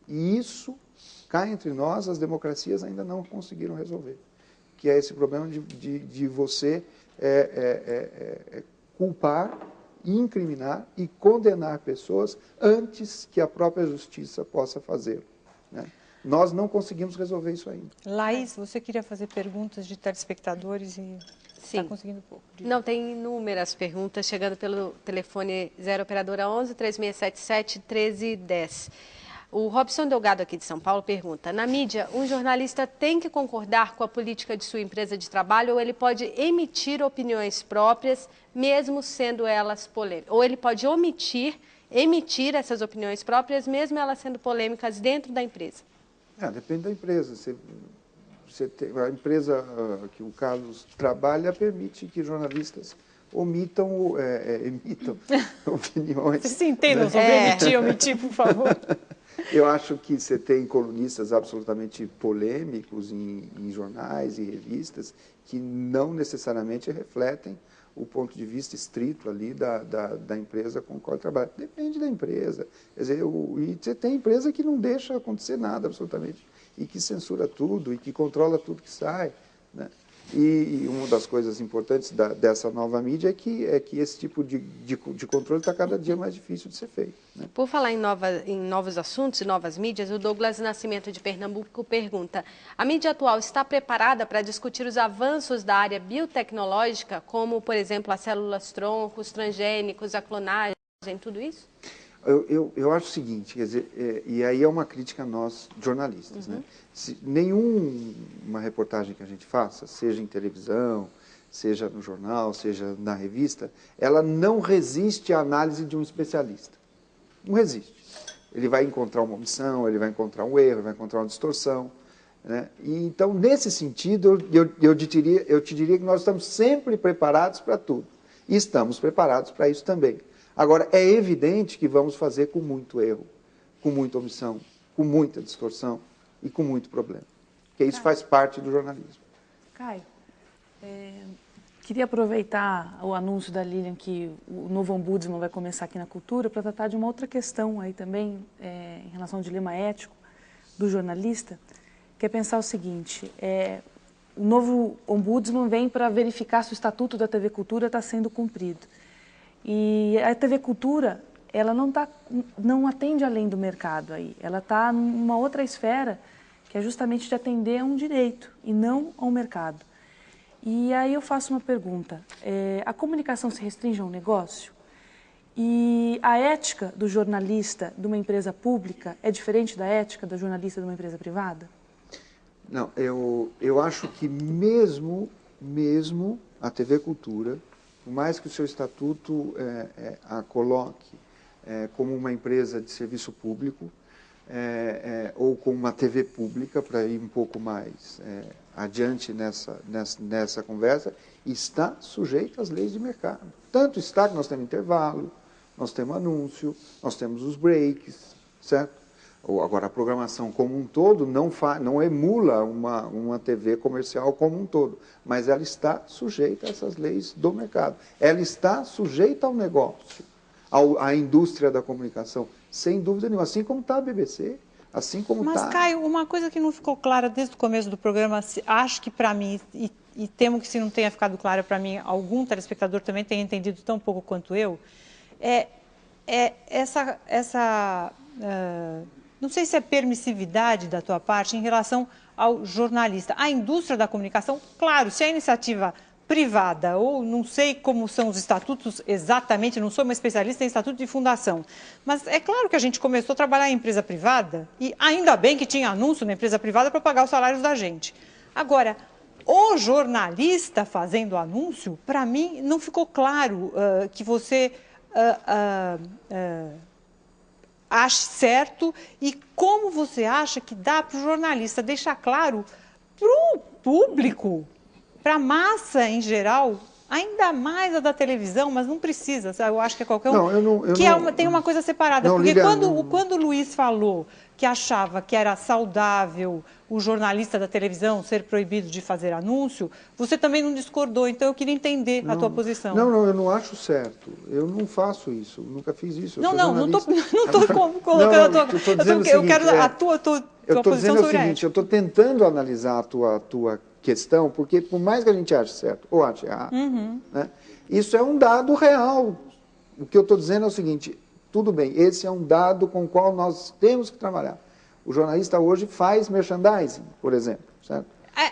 E isso, cá entre nós, as democracias ainda não conseguiram resolver, que é esse problema de você culpar, incriminar e condenar pessoas antes que a própria justiça possa fazê-lo, né? Nós não conseguimos resolver isso ainda. Laís, você queria fazer perguntas de telespectadores e está conseguindo pouco. Não, tem inúmeras perguntas chegando pelo telefone 0 operadora 11 3677 1310. O Robson Delgado, aqui de São Paulo, pergunta: na mídia, um jornalista tem que concordar com a política de sua empresa de trabalho ou ele pode emitir opiniões próprias, mesmo sendo elas polêmicas? Ou ele pode emitir essas opiniões próprias, mesmo elas sendo polêmicas dentro da empresa? Depende da empresa. A empresa que o Carlos trabalha permite que jornalistas emitam opiniões. Vocês se entendam sobre omitir, por favor? Eu acho que você tem colunistas absolutamente polêmicos em jornais e revistas que não necessariamente refletem o ponto de vista estrito ali da empresa com a qual trabalha. Depende da empresa. Quer dizer, e você tem empresa que não deixa acontecer nada absolutamente, e que censura tudo, e que controla tudo que sai, né? E uma das coisas importantes dessa nova mídia é que esse tipo de controle está cada dia mais difícil de ser feito, né? Por falar em novos assuntos e novas mídias, o Douglas Nascimento, de Pernambuco, pergunta: a mídia atual está preparada para discutir os avanços da área biotecnológica, como, por exemplo, as células-tronco, os transgênicos, a clonagem, tudo isso? Eu acho o seguinte, quer dizer, e aí é uma crítica a nós, jornalistas, né? Nenhuma reportagem que a gente faça, seja em televisão, seja no jornal, seja na revista, ela não resiste à análise de um especialista. Não resiste. Ele vai encontrar uma omissão, ele vai encontrar um erro, ele vai encontrar uma distorção, né? E, então, nesse sentido, eu te diria que nós estamos sempre preparados para tudo. E estamos preparados para isso também. Agora, é evidente que vamos fazer com muito erro, com muita omissão, com muita distorção e com muito problema. Porque isso faz parte do jornalismo. Caio, queria aproveitar o anúncio da Lilian que o novo ombudsman vai começar aqui na Cultura para tratar de uma outra questão aí também, em relação ao dilema ético do jornalista, que é pensar o seguinte: o novo ombudsman vem para verificar se o estatuto da TV Cultura está sendo cumprido. E a TV Cultura, ela não atende além do mercado aí. Ela está numa outra esfera, que é justamente de atender a um direito e não ao mercado. E aí eu faço uma pergunta: a comunicação se restringe a um negócio? E a ética do jornalista de uma empresa pública é diferente da ética do jornalista de uma empresa privada? Não, eu acho que mesmo a TV Cultura, por mais que o seu estatuto a coloque como uma empresa de serviço público, ou como uma TV pública, para ir um pouco mais adiante nessa conversa, está sujeita às leis de mercado. Tanto está que nós temos intervalo, nós temos anúncio, nós temos os breaks, certo? Agora, a programação como um todo não emula uma TV comercial como um todo, mas ela está sujeita a essas leis do mercado. Ela está sujeita ao negócio, à indústria da comunicação, sem dúvida nenhuma, assim como está a BBC. Assim como Mas, Caio, uma coisa que não ficou clara desde o começo do programa, acho que para mim, e temo que se não tenha ficado clara para mim, algum telespectador também tenha entendido tão pouco quanto eu, não sei se é permissividade da tua parte em relação ao jornalista. A indústria da comunicação, claro, se é iniciativa privada, ou não sei como são os estatutos exatamente, não sou uma especialista em estatuto de fundação, mas é claro que a gente começou a trabalhar em empresa privada, e ainda bem que tinha anúncio na empresa privada para pagar os salários da gente. Agora, o jornalista fazendo anúncio, para mim, não ficou claro que você ache certo e como você acha que dá para o jornalista deixar claro para o público, para a massa em geral, ainda mais a da televisão, mas não precisa, sabe? Eu acho que é qualquer um, tem uma coisa separada, porque quando o Luiz falou que achava que era saudável o jornalista da televisão ser proibido de fazer anúncio, você também não discordou, então eu queria entender a tua posição. Não, eu não acho certo, eu não faço isso, nunca fiz isso. Não estou colocando eu quero a tua posição sobre eu estou dizendo o seguinte, eu estou tentando analisar a tua questão, porque por mais que a gente ache certo ou ache errado, né, isso é um dado real. O que eu estou dizendo é o seguinte, tudo bem, esse é um dado com o qual nós temos que trabalhar. O jornalista hoje faz merchandising, por exemplo, certo?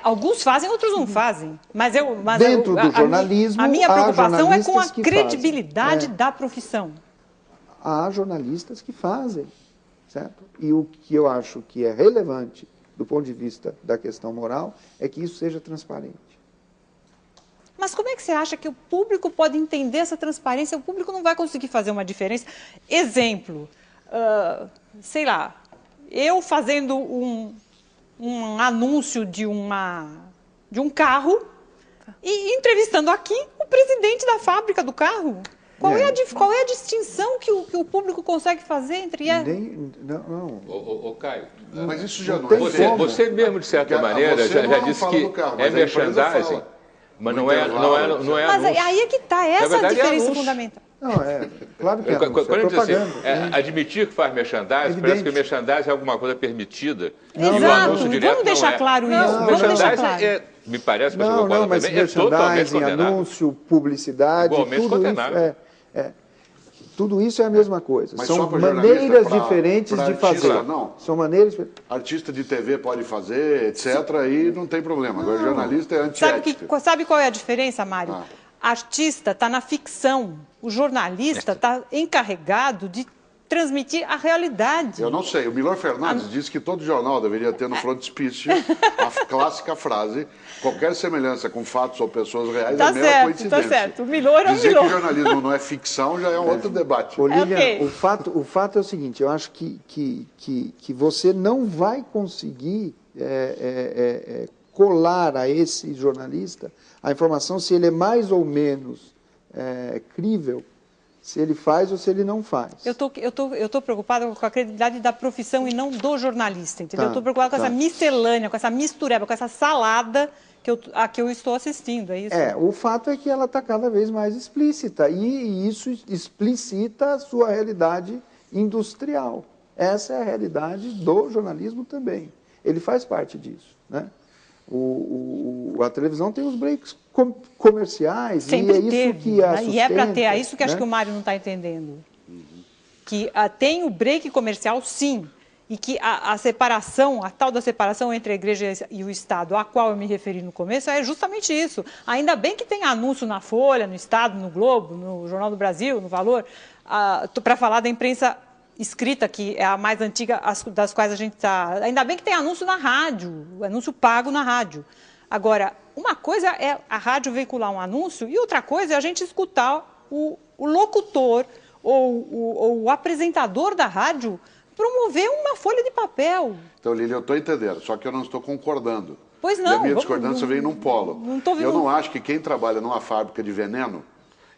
Alguns fazem, outros não fazem. Dentro do jornalismo, a minha preocupação é com a credibilidade da profissão. Há jornalistas que fazem, certo? E o que eu acho que é relevante do ponto de vista da questão moral é que isso seja transparente. Mas como é que você acha que o público pode entender essa transparência? O público não vai conseguir fazer uma diferença. Exemplo, sei lá, eu fazendo um anúncio de um carro e entrevistando aqui o presidente da fábrica do carro. Qual é a distinção que o público consegue fazer entre elas? Ô, Caio, mas isso já não é... Você mesmo, de certa maneira, já disse que é merchandising, mas não é Mas anúncio. aí é que está essa a diferença fundamental. Não, claro que é anúncio, quando propaganda. Admitir que faz merchandising, parece que o merchandising é alguma coisa permitida. Exato, vamos deixar claro isso. Me parece, mas merchandising, anúncio, publicidade, tudo isso é a mesma coisa. Mas são maneiras diferentes de fazer. São maneiras... Artista de TV pode fazer, etc., e não tem problema. Agora, jornalista é antiético. Sabe qual é a diferença, Mário? Artista está na ficção, o jornalista está encarregado de transmitir a realidade. Eu não sei, o Milor Fernandes disse que todo jornal deveria ter no frontispício a clássica frase: qualquer semelhança com fatos ou pessoas reais é mera coincidência. Tá certo, o Milor é o Dizer Milor. que o jornalismo não é ficção já é um outro debate. Olívia, o fato é o seguinte, eu acho que você não vai conseguir colar a esse jornalista a informação se ele é mais ou menos crível, se ele faz ou se ele não faz. Eu tô preocupada com a credibilidade da profissão e não do jornalista, entendeu? Eu estou preocupada com essa miscelânea, com essa mistureba, com essa salada a que eu estou assistindo, é isso? O fato é que ela está cada vez mais explícita e isso explicita a sua realidade industrial. Essa é a realidade do jornalismo também. Ele faz parte disso, né? A televisão tem os breaks comerciais. Sempre e é isso que a sustenta, e é para ter, é isso que acho que o Mário não está entendendo. Que tem o break comercial, sim, e que a separação, a tal da separação entre a igreja e o Estado, a qual eu me referi no começo, é justamente isso. Ainda bem que tem anúncio na Folha, no Estado, no Globo, no Jornal do Brasil, no Valor, para falar da imprensa escrita, que é a mais antiga das quais a gente está... Ainda bem que tem anúncio na rádio, anúncio pago na rádio. Agora, uma coisa é a rádio veicular um anúncio e outra coisa é a gente escutar o locutor ou o apresentador da rádio promover uma folha de papel. Então, Lília, eu estou entendendo, só que eu não estou concordando. Pois não. E a minha discordância vem num polo. Não tô vendo... Eu não acho que quem trabalha numa fábrica de veneno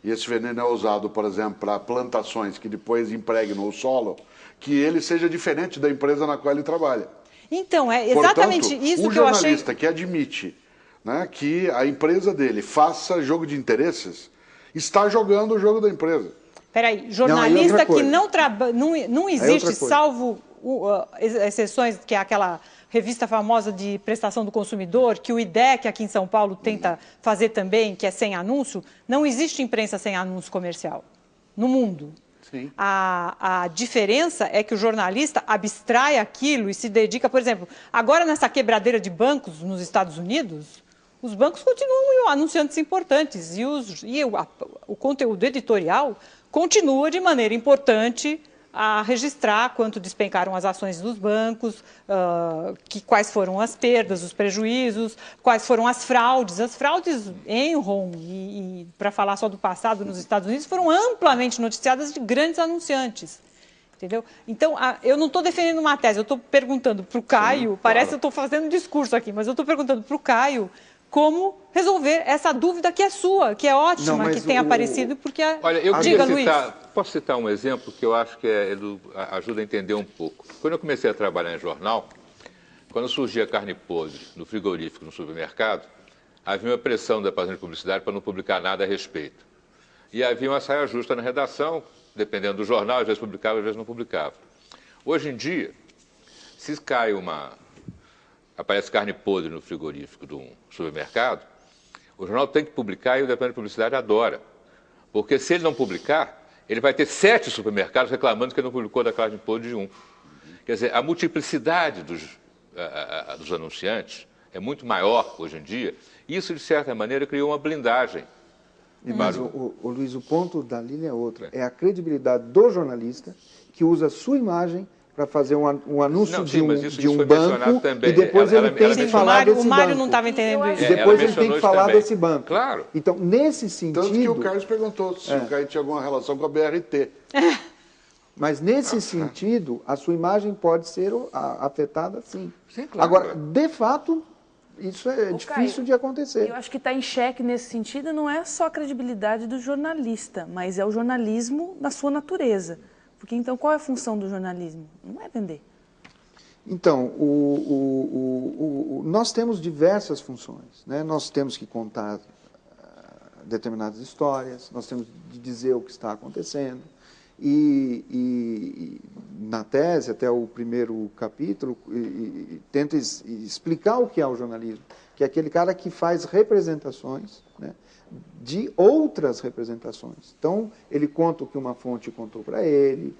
e esse veneno é usado, por exemplo, para plantações que depois impregnam o solo, que ele seja diferente da empresa na qual ele trabalha. Então, é exatamente Portanto, isso que eu achei... o jornalista que admite, né, que a empresa dele faça jogo de interesses, está jogando o jogo da empresa. Peraí, jornalista que não existe, coisa. salvo exceções, que é aquela revista famosa de prestação do consumidor, que o IDEC aqui em São Paulo tenta fazer também, que é sem anúncio, não existe imprensa sem anúncio comercial no mundo. Sim. A diferença é que o jornalista abstrai aquilo e se dedica, por exemplo, agora nessa quebradeira de bancos nos Estados Unidos, os bancos continuam anunciantes importantes e o conteúdo editorial continua de maneira importante a registrar quanto despencaram as ações dos bancos, quais foram as perdas, os prejuízos, quais foram as fraudes. As fraudes Enron, e para falar só do passado nos Estados Unidos, foram amplamente noticiadas de grandes anunciantes. Entendeu? Então, eu não estou defendendo uma tese, eu estou perguntando para o Caio, Sim, parece claro. que eu estou fazendo um discurso aqui, mas eu estou perguntando para o Caio como resolver essa dúvida que é sua, que é ótima, Não, que tem aparecido, porque... Olha, eu Diga, queria Luiz. posso citar um exemplo que eu acho que ajuda a entender um pouco. Quando eu comecei a trabalhar em jornal, quando surgia carne podre no frigorífico, no supermercado, havia uma pressão da página de publicidade para não publicar nada a respeito. E havia uma saia justa na redação, dependendo do jornal, às vezes publicava, às vezes não publicava. Hoje em dia, se cai aparece carne podre no frigorífico de um supermercado, o jornal tem que publicar e o departamento de publicidade adora. Porque se ele não publicar, ele vai ter 7 supermercados reclamando que ele não publicou da carne podre de um. Quer dizer, a multiplicidade dos anunciantes é muito maior hoje em dia. Isso, de certa maneira, criou uma blindagem. Mas, Luiz, o ponto da Lília é outro. É a credibilidade do jornalista que usa a sua imagem para fazer um anúncio de um banco também. E depois ele tem que falar desse banco. O Mário não estava entendendo isso. E depois ele tem que falar desse banco. Claro. Então, nesse sentido... Tanto que o Carlos perguntou se o Caio tinha alguma relação com a BRT. Mas nesse sentido, a sua imagem pode ser afetada, sim. Sim, claro. Agora, de fato, isso é difícil de acontecer. Eu acho que está em xeque nesse sentido não é só a credibilidade do jornalista, mas é o jornalismo na sua natureza. Porque, então, qual é a função do jornalismo? Não é vender. Então, nós temos diversas funções, né? Nós temos que contar determinadas histórias, nós temos de dizer o que está acontecendo. E na tese, até o primeiro capítulo, tenta explicar o que é o jornalismo, que é aquele cara que faz representações, né, de outras representações. Então, ele conta o que uma fonte contou para ele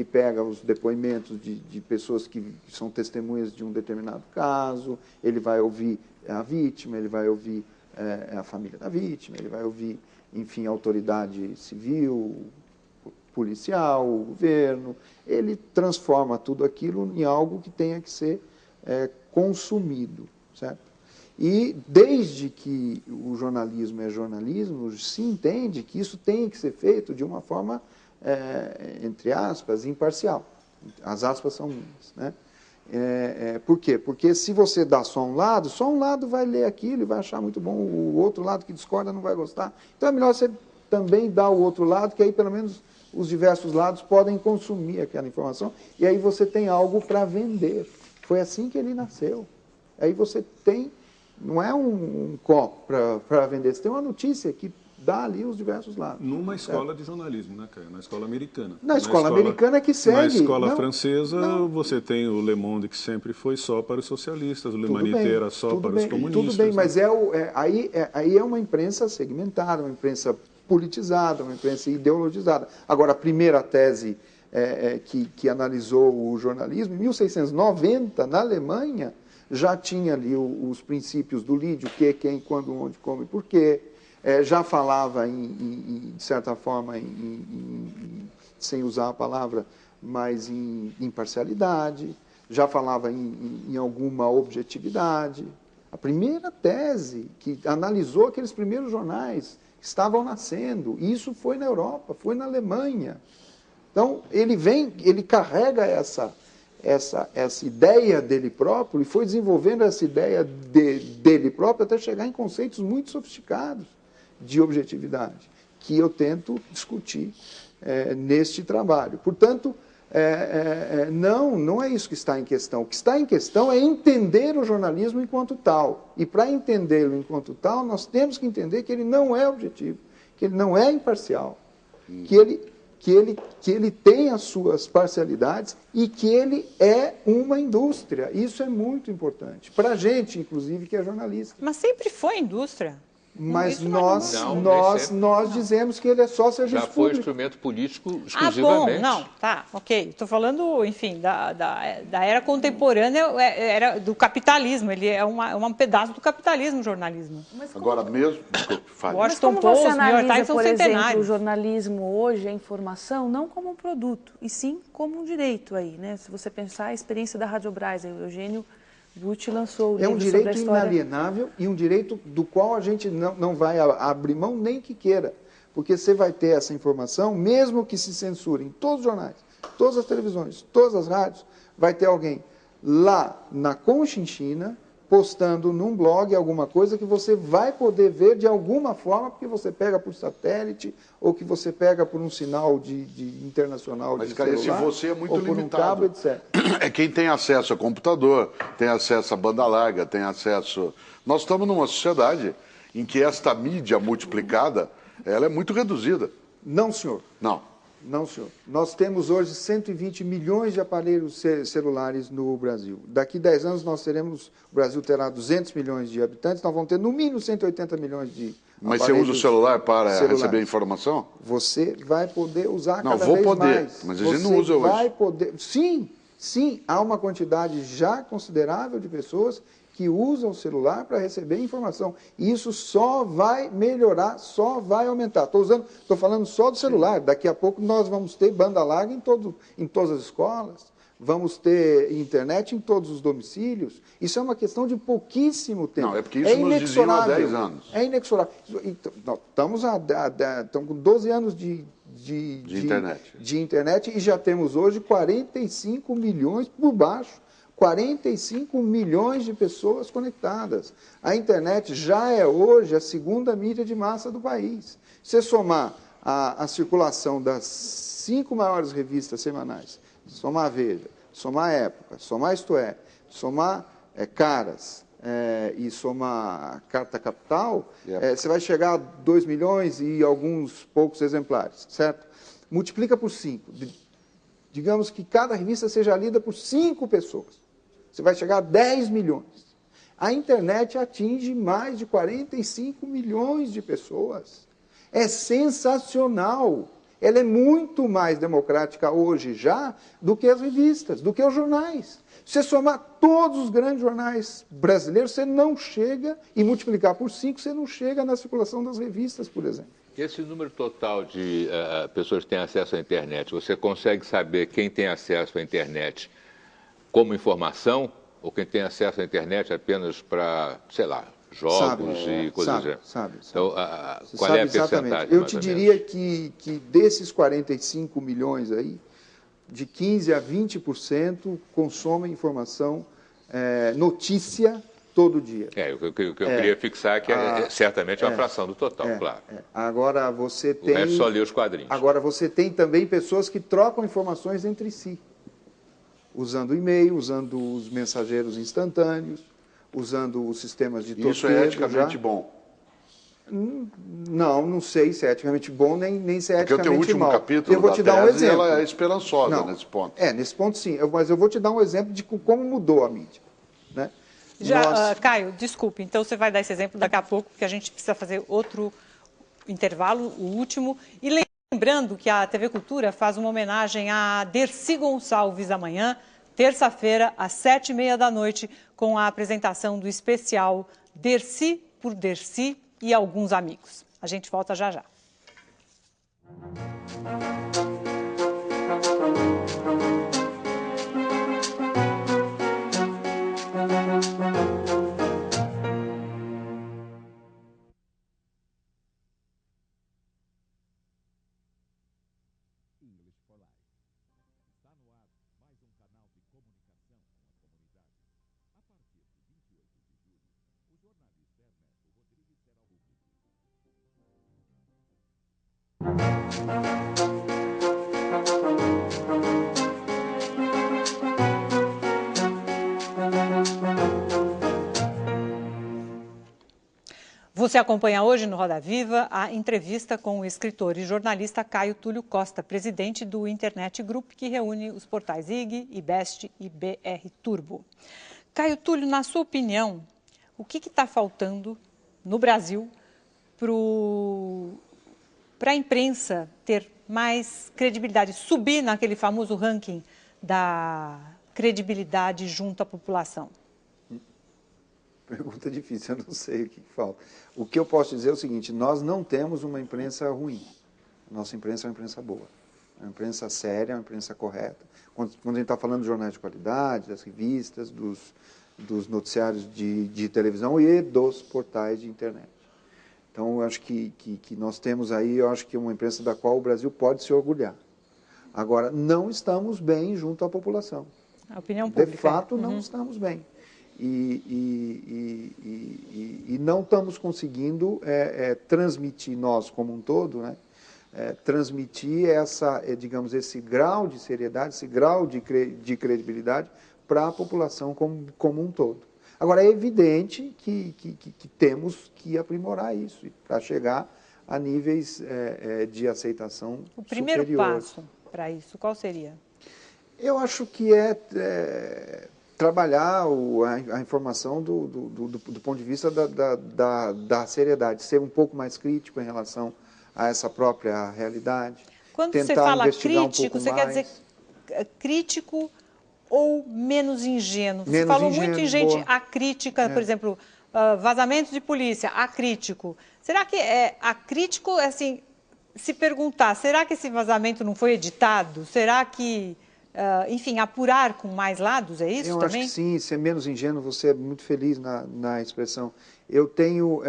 pega os depoimentos de pessoas que são testemunhas de um determinado caso, ele vai ouvir a vítima, ele vai ouvir a família da vítima, ele vai ouvir, enfim, a autoridade civil, policial, o governo. Ele transforma tudo aquilo em algo que tenha que ser consumido, certo? E desde que o jornalismo é jornalismo, se entende que isso tem que ser feito de uma forma, entre aspas, imparcial. As aspas são minhas, né? Por quê? Porque se você dá só um lado vai ler aquilo e vai achar muito bom, o outro lado que discorda não vai gostar. Então é melhor você também dar o outro lado, que aí pelo menos os diversos lados podem consumir aquela informação, e aí você tem algo para vender. Foi assim que ele nasceu. Aí você tem... Não é um copo para vender, você tem uma notícia que dá ali os diversos lados. Numa escola de jornalismo, né, Caio? Na escola americana. Na escola americana é que segue. Na escola francesa, você tem o Le Monde, que sempre foi só para os socialistas, o Le Humanité era só para os comunistas. Tudo bem, mas aí é uma imprensa segmentada, uma imprensa politizada, uma imprensa ideologizada. Agora, a primeira tese que analisou o jornalismo, em 1690, na Alemanha, já tinha ali os princípios do Lídio, o que, quem, quando, onde, como e por quê. Já falava, de certa forma, sem usar a palavra, mas em imparcialidade, já falava em alguma objetividade. A primeira tese que analisou aqueles primeiros jornais que estavam nascendo, isso foi na Europa, foi na Alemanha. Então, ele carrega essa ideia dele próprio e foi desenvolvendo essa ideia dele próprio até chegar em conceitos muito sofisticados de objetividade, que eu tento discutir neste trabalho. Portanto, não é isso que está em questão. O que está em questão é entender o jornalismo enquanto tal. E para entendê-lo enquanto tal, nós temos que entender que ele não é objetivo, que ele não é imparcial, que ele tem as suas parcialidades e que ele é uma indústria. Isso é muito importante. Para a gente, inclusive, que é jornalista. Mas sempre foi indústria. Mas nós dizemos que ele é só serviço público. Já foi instrumento político exclusivamente. Não, tá, ok. Estou falando, enfim, da era contemporânea, era do capitalismo. Ele é um pedaço do capitalismo, o jornalismo. Agora mesmo, Mas como você analisa, por exemplo, o jornalismo hoje, a informação, não como um produto, e sim como um direito aí, né? Se você pensar a experiência da Radiobras, o Eugênio Butti lançou o livro sobre a história. É um direito inalienável e um direito do qual a gente não vai abrir mão nem que queira. Porque você vai ter essa informação, mesmo que se censure em todos os jornais, todas as televisões, todas as rádios, vai ter alguém lá na Conchinchina postando num blog alguma coisa que você vai poder ver de alguma forma, porque você pega por satélite ou que você pega por um sinal de internacional de celular. Mas, cara, esse você é muito ou por limitado. Um cabo, etc. É quem tem acesso a computador, tem acesso a banda larga, tem acesso... Nós estamos numa sociedade em que esta mídia multiplicada, ela é muito reduzida. Não, senhor. Não, senhor. Nós temos hoje 120 milhões de aparelhos celulares no Brasil. Daqui a 10 anos o Brasil terá 200 milhões de habitantes, nós vamos ter no mínimo 180 milhões de Mas você usa o celular para receber informação? Você vai poder usar cada vez mais. Não, vou poder, mas a gente não usa hoje. Vai poder. Sim, há uma quantidade já considerável de pessoas que usam o celular para receber informação. E isso só vai melhorar, só vai aumentar. Estou falando só do celular. Daqui a pouco nós vamos ter banda larga em todas as escolas, vamos ter internet em todos os domicílios. Isso é uma questão de pouquíssimo tempo. Não, é porque isso nos diziam há 10 anos. É inexorável. Estamos com 12 anos de internet e já temos hoje 45 milhões por baixo. 45 milhões de pessoas conectadas. A internet já é hoje a segunda mídia de massa do país. Se você somar a circulação das 5 maiores revistas semanais, somar a Veja, somar a Época, somar Isto É, somar Caras e somar a Carta Capital, você vai chegar a 2 milhões e alguns poucos exemplares, certo? Multiplica por 5. Digamos que cada revista seja lida por 5 pessoas. Você vai chegar a 10 milhões. A internet atinge mais de 45 milhões de pessoas. É sensacional. Ela é muito mais democrática hoje já do que as revistas, do que os jornais. Se você somar todos os grandes jornais brasileiros, você não chega, e multiplicar por 5, você não chega na circulação das revistas, por exemplo. Esse número total de pessoas que têm acesso à internet, você consegue saber quem tem acesso à internet como informação, ou quem tem acesso à internet apenas para, sei lá, jogos e coisas do gênero? Sabe. Então, qual é a percentagem? Eu te diria que desses 45 milhões aí, de 15% a 20% consomem informação, notícia, todo dia. O que eu queria fixar é que certamente é uma fração do total, claro. Agora você tem... O resto só lê os quadrinhos. Agora você tem também pessoas que trocam informações entre si. Usando e-mail, usando os mensageiros instantâneos, usando os sistemas de torpedo. Isso é eticamente bom? Não sei se é eticamente bom, nem se é eticamente mal. Porque o teu último capítulo da tese, ela é esperançosa nesse ponto. Nesse ponto sim, mas eu vou te dar um exemplo de como mudou a mídia. Né? Caio, desculpe, então você vai dar esse exemplo daqui a pouco, porque a gente precisa fazer outro intervalo, o último. E lembrando que a TV Cultura faz uma homenagem a Dercy Gonçalves amanhã, terça-feira, às 7h30 da noite, com a apresentação do especial Dercy por Dercy e alguns amigos. A gente volta já já. Você acompanha hoje no Roda Viva a entrevista com o escritor e jornalista Caio Túlio Costa, presidente do Internet Group, que reúne os portais IG, IBEST e BR Turbo. Caio Túlio, na sua opinião, o que está faltando no Brasil para a imprensa ter mais credibilidade, subir naquele famoso ranking da credibilidade junto à população? Pergunta difícil, eu não sei o que falta. O que eu posso dizer é o seguinte, nós não temos uma imprensa ruim. Nossa imprensa é uma imprensa boa. É uma imprensa séria, é uma imprensa correta. Quando a gente está falando de jornais de qualidade, das revistas, dos noticiários de televisão e dos portais de internet. Então, eu acho que nós temos aí, eu acho que uma imprensa da qual o Brasil pode se orgulhar. Agora, não estamos bem junto à população. A opinião pública. De fato, não estamos bem. E não estamos conseguindo transmitir, nós como um todo, né, transmitir digamos, esse grau de seriedade, esse grau de credibilidade para a população como um todo. Agora, é evidente que temos que aprimorar isso para chegar a níveis de aceitação superiores. O primeiro passo para isso, qual seria? Eu acho que trabalhar a informação do ponto de vista da seriedade, ser um pouco mais crítico em relação a essa própria realidade. Quando você fala crítico, você quer dizer crítico ou menos ingênuo? Você falou muito em gente acrítica, por exemplo, vazamento de polícia, acrítico. Será que acrítico, assim, se perguntar, será que esse vazamento não foi editado? Será que... enfim, apurar com mais lados, é isso também? Eu acho que sim, ser menos ingênuo, você é muito feliz na expressão. Eu tenho,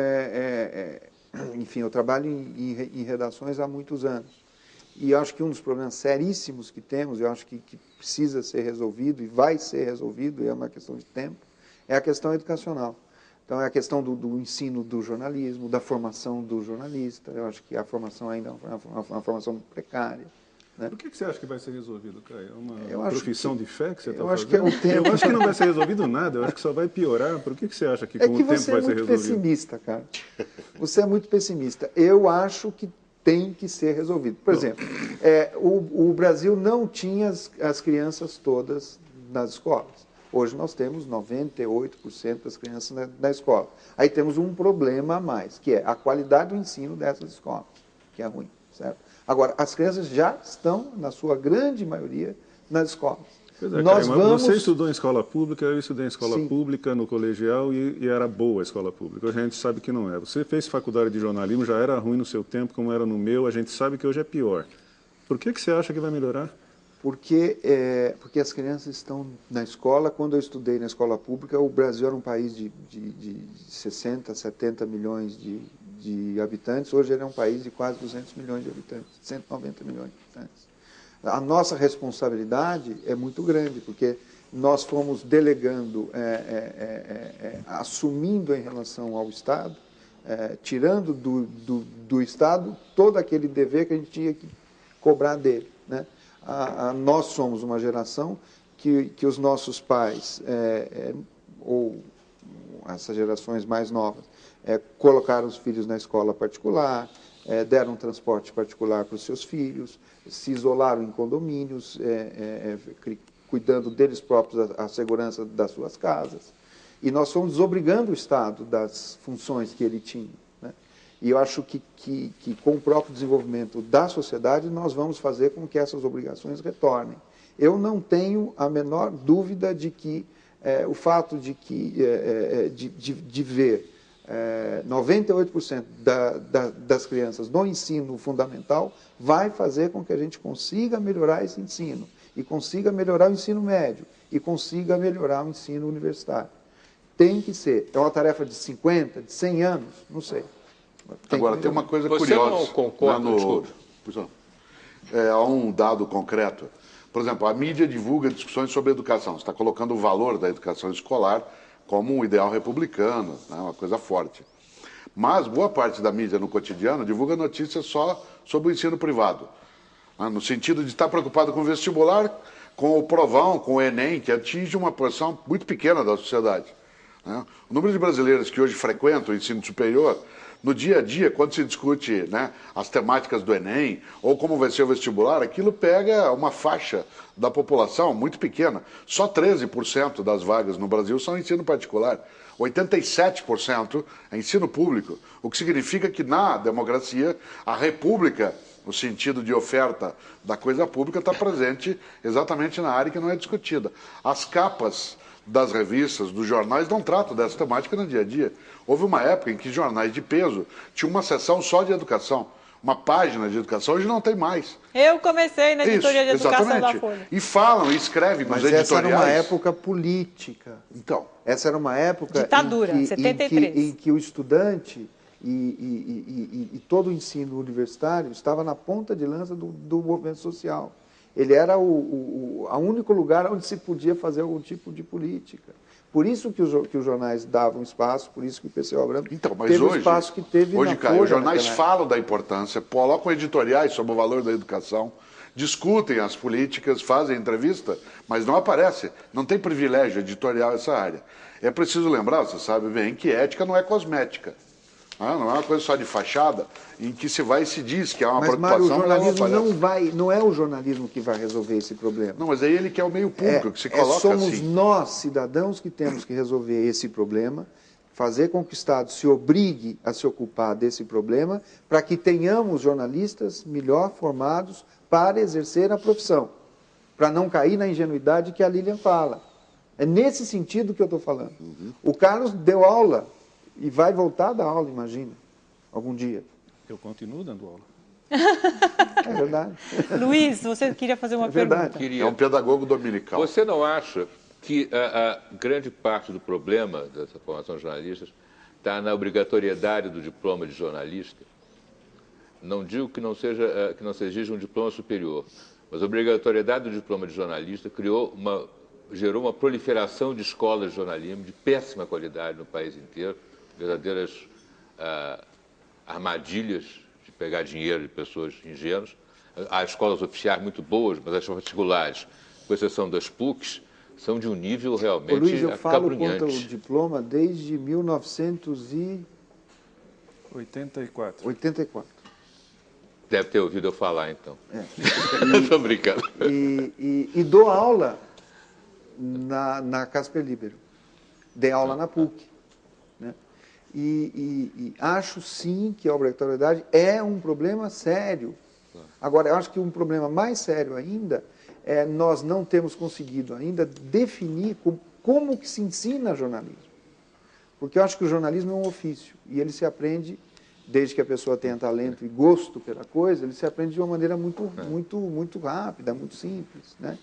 enfim, eu trabalho em redações há muitos anos. E eu acho que um dos problemas seríssimos que temos, eu acho que precisa ser resolvido e vai ser resolvido, e é uma questão de tempo, é a questão educacional. Então, é a questão do ensino do jornalismo, da formação do jornalista. Eu acho que a formação ainda é uma formação precária. Né? Por que você acha que vai ser resolvido, Caio? É uma profissão de fé que você está fazendo? Eu acho que é um tempo. Eu acho que não vai ser resolvido nada, eu acho que só vai piorar. Por que você acha que com o tempo vai ser resolvido? Você é muito pessimista, cara. Você é muito pessimista. Eu acho que tem que ser resolvido. Por exemplo, o Brasil não tinha as crianças todas nas escolas. Hoje nós temos 98% das crianças na escola. Aí temos um problema a mais, que é a qualidade do ensino dessas escolas, que é ruim, certo? Agora, as crianças já estão, na sua grande maioria, nas escolas. Pois é, você estudou em escola pública, eu estudei em escola pública, no colegial, e era boa a escola pública. Hoje a gente sabe que não é. Você fez faculdade de jornalismo, já era ruim no seu tempo, como era no meu, a gente sabe que hoje é pior. Por que você acha que vai melhorar? Porque as crianças estão na escola. Quando eu estudei na escola pública, o Brasil era um país de 60, 70 milhões de habitantes. Hoje ele é um país de quase 200 milhões de habitantes, 190 milhões de habitantes. A nossa responsabilidade é muito grande, porque nós fomos delegando, assumindo em relação ao Estado, tirando do Estado todo aquele dever que a gente tinha que cobrar dele, né? Nós somos uma geração que os nossos pais, ou essas gerações mais novas, colocaram os filhos na escola particular, deram um transporte particular para os seus filhos, se isolaram em condomínios, cuidando deles próprios a segurança das suas casas. E nós fomos desobrigando o Estado das funções que ele tinha, né? E eu acho que com o próprio desenvolvimento da sociedade, nós vamos fazer com que essas obrigações retornem. Eu não tenho a menor dúvida de que o fato de ver 98% das crianças no ensino fundamental vai fazer com que a gente consiga melhorar esse ensino, e consiga melhorar o ensino médio, e consiga melhorar o ensino universitário. Tem que ser. É uma tarefa de 50, de 100 anos? Não sei. Agora, tem uma coisa curiosa. Você não concorda, desculpa. Há um dado concreto. Por exemplo, a mídia divulga discussões sobre educação. Você está colocando o valor da educação escolar como um ideal republicano, né, uma coisa forte. Mas boa parte da mídia no cotidiano divulga notícias só sobre o ensino privado, né? No sentido de estar preocupado com o vestibular, com o provão, com o Enem, que atinge uma porção muito pequena da sociedade, né? O número de brasileiros que hoje frequentam o ensino superior, no dia a dia, quando se discute, né, as temáticas do Enem, ou como vai ser o vestibular, aquilo pega uma faixa da população muito pequena. Só 13% das vagas no Brasil são ensino particular. 87% é ensino público, o que significa que na democracia, a república, no sentido de oferta da coisa pública, está presente exatamente na área que não é discutida. As capas das revistas, dos jornais, não tratam dessa temática no dia a dia. Houve uma época em que jornais de peso tinham uma seção só de educação, uma página de educação, hoje não tem mais. Eu comecei na editoria de educação exatamente. da Folha. E falam, e escrevem nos editoriais. Mas essa era uma época política. Então, essa era uma época ditadura, 73. Em que o estudante e todo o ensino universitário estava na ponta de lança do movimento social. Ele era o único lugar onde se podia fazer algum tipo de política. Por isso que os jornais davam espaço, por isso que o PCO Branco teve o espaço que teve na Folha. Caio, os jornais falam da importância, colocam editoriais sobre o valor da educação, discutem as políticas, fazem entrevista, mas não aparece, não tem privilégio editorial essa área. É preciso lembrar, você sabe bem, que ética não é cosmética. Não é uma coisa só de fachada, em que se vai e se diz que há uma preocupação. Mas, Mário, o jornalismo não é o jornalismo que vai resolver esse problema. Não, mas aí ele quer o meio público, que se coloca somos assim. Nós, cidadãos, que temos que resolver esse problema, fazer com que o Estado se obrigue a se ocupar desse problema, para que tenhamos jornalistas melhor formados para exercer a profissão, para não cair na ingenuidade que a Lilian fala. É nesse sentido que eu estou falando. O Carlos deu aula e vai voltar a dar aula, imagina, algum dia. Eu continuo dando aula. É verdade. Luiz, você queria fazer uma pergunta. É um pedagogo dominical. Você não acha que a grande parte do problema dessa formação de jornalistas está na obrigatoriedade do diploma de jornalista? Não digo que não se exija um diploma superior, mas a obrigatoriedade do diploma de jornalista gerou uma proliferação de escolas de jornalismo de péssima qualidade no país inteiro, verdadeiras armadilhas de pegar dinheiro de pessoas ingênuas. Há escolas oficiais muito boas, mas as particulares, com exceção das PUCs, são de um nível realmente acabrunhante. Luiz, eu falo contra o diploma desde 1984. Deve ter ouvido eu falar, então. Estou brincando. E dou aula na Casper Libero. Dei aula na PUC. Né? E acho, sim, que a obrigatoriedade é um problema sério. Agora, eu acho que um problema mais sério ainda é nós não temos conseguido ainda definir como que se ensina jornalismo. Porque eu acho que o jornalismo é um ofício e ele se aprende, desde que a pessoa tenha talento e gosto pela coisa, ele se aprende de uma maneira muito rápida, muito simples, né?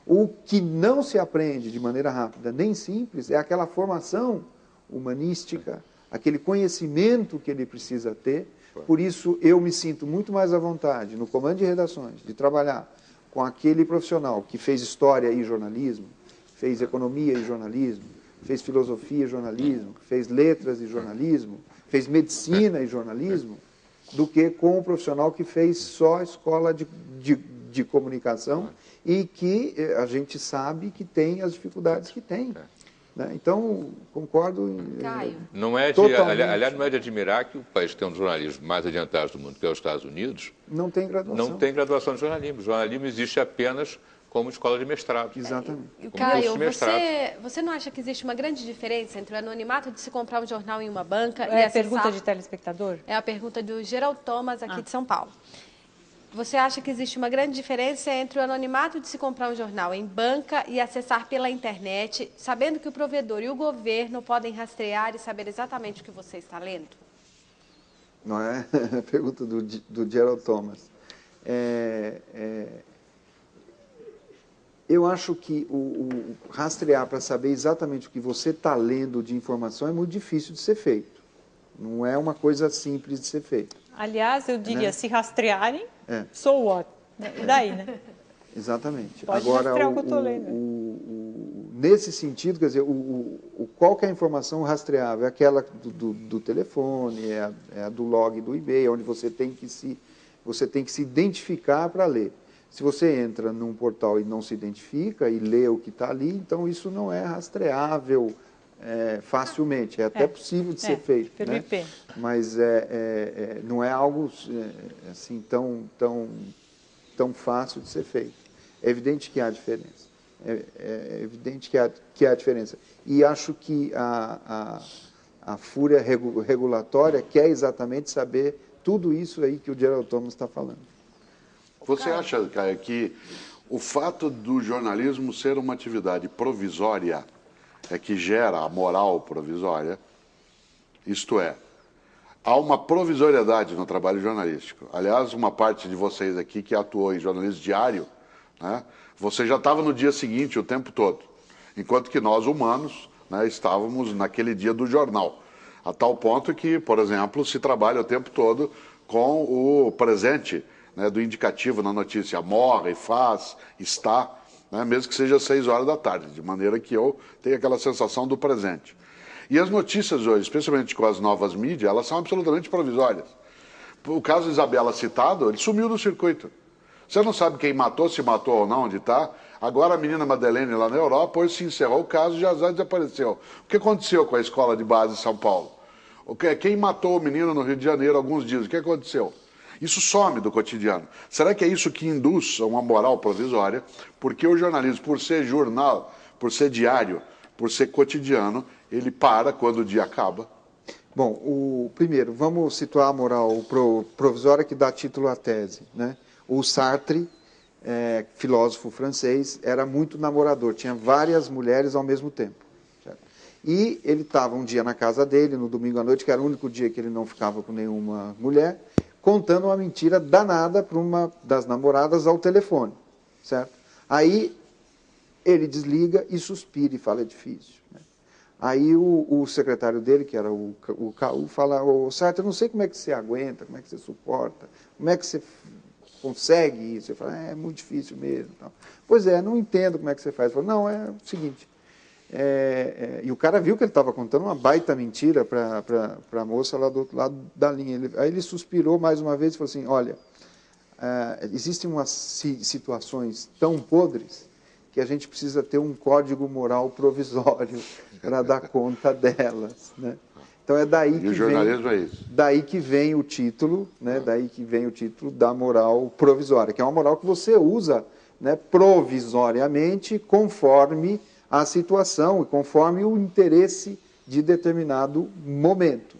O que não se aprende de maneira rápida nem simples é aquela formação humanística, aquele conhecimento que ele precisa ter. Por isso, eu me sinto muito mais à vontade, no comando de redações, de trabalhar com aquele profissional que fez história e jornalismo, fez economia e jornalismo, fez filosofia e jornalismo, fez letras e jornalismo, fez medicina e jornalismo, do que com o profissional que fez só escola de comunicação e que a gente sabe que tem as dificuldades que tem. Né? Então, concordo. Caio. Aliás, não é de admirar que o país que tem um dos jornalismos mais adiantados do mundo, que é os Estados Unidos, não tem graduação. Não tem graduação de jornalismo. O jornalismo existe apenas como escola de mestrado. Exatamente. Caio, você não acha que existe uma grande diferença entre o anonimato de se comprar um jornal em uma banca e acessar... É a pergunta de telespectador? É a pergunta do Gerald Thomas, aqui de São Paulo. Você acha que existe uma grande diferença entre o anonimato de se comprar um jornal em banca e acessar pela internet, sabendo que o provedor e o governo podem rastrear e saber exatamente o que você está lendo? Não é? A pergunta do Gerald Thomas. Eu acho que o rastrear para saber exatamente o que você está lendo de informação é muito difícil de ser feito. Não é uma coisa simples de ser feita. Aliás, eu diria, se rastrearem, so what? E daí, né? Exatamente. Pode agora, rastrear o que eu estou lendo. nesse sentido, quer dizer, qual que é a informação rastreável? É aquela do telefone, é a do log do e-mail, onde você tem que se identificar para ler. Se você entra num portal e não se identifica e lê o que está ali, então isso não é rastreável facilmente. É até possível de ser feito, pelo né? IP. Mas não é algo assim tão fácil de ser feito. É evidente que há diferença. É evidente que há diferença. E acho que a fúria regulatória quer exatamente saber tudo isso aí que o Gerald Thomas está falando. Você acha, Caio, que o fato do jornalismo ser uma atividade provisória é que gera a moral provisória? Isto é, há uma provisoriedade no trabalho jornalístico. Aliás, uma parte de vocês aqui que atuou em jornalismo diário, né, você já estava no dia seguinte o tempo todo, enquanto que nós, humanos, né, estávamos naquele dia do jornal. A tal ponto que, por exemplo, se trabalha o tempo todo com o presente, né, do indicativo na notícia, morre, faz, está, né, mesmo que seja 6 horas da tarde, de maneira que eu tenho aquela sensação do presente. E as notícias hoje, especialmente com as novas mídias, elas são absolutamente provisórias. O caso de Isabela citado, ele sumiu do circuito. Você não sabe quem matou, se matou ou não, onde está. Agora a menina Madeleine lá na Europa, hoje se encerrou o caso, já desapareceu. O que aconteceu com a escola de base de São Paulo? Quem matou o menino no Rio de Janeiro há alguns dias? O que aconteceu? Isso some do cotidiano. Será que é isso que induz a uma moral provisória? Porque o jornalismo, por ser jornal, por ser diário, por ser cotidiano, ele para quando o dia acaba. Bom, primeiro, vamos situar a moral provisória que dá título à tese, né? O Sartre, filósofo francês, era muito namorador, tinha várias mulheres ao mesmo tempo. Certo? E ele estava um dia na casa dele, no domingo à noite, que era o único dia que ele não ficava com nenhuma mulher, contando uma mentira danada para uma das namoradas ao telefone, certo? Aí ele desliga e suspira e fala, é difícil. Né? Aí o secretário dele, que era o Caú, fala, Sartre, eu não sei como é que você aguenta, como é que você suporta, como é que você consegue isso? Ele fala, é muito difícil mesmo. Pois não entendo como é que você faz. Ele falou, não, é o seguinte... e o cara viu que ele estava contando uma baita mentira para a moça lá do outro lado da linha. Aí ele suspirou mais uma vez e falou assim, olha, existem umas situações tão podres que a gente precisa ter um código moral provisório para dar conta delas. Né? Então é daí que o jornalismo é isso. Daí que vem o título, né? Daí que vem o título da moral provisória, que é uma moral que você usa, né, provisoriamente conforme a situação e conforme o interesse de determinado momento.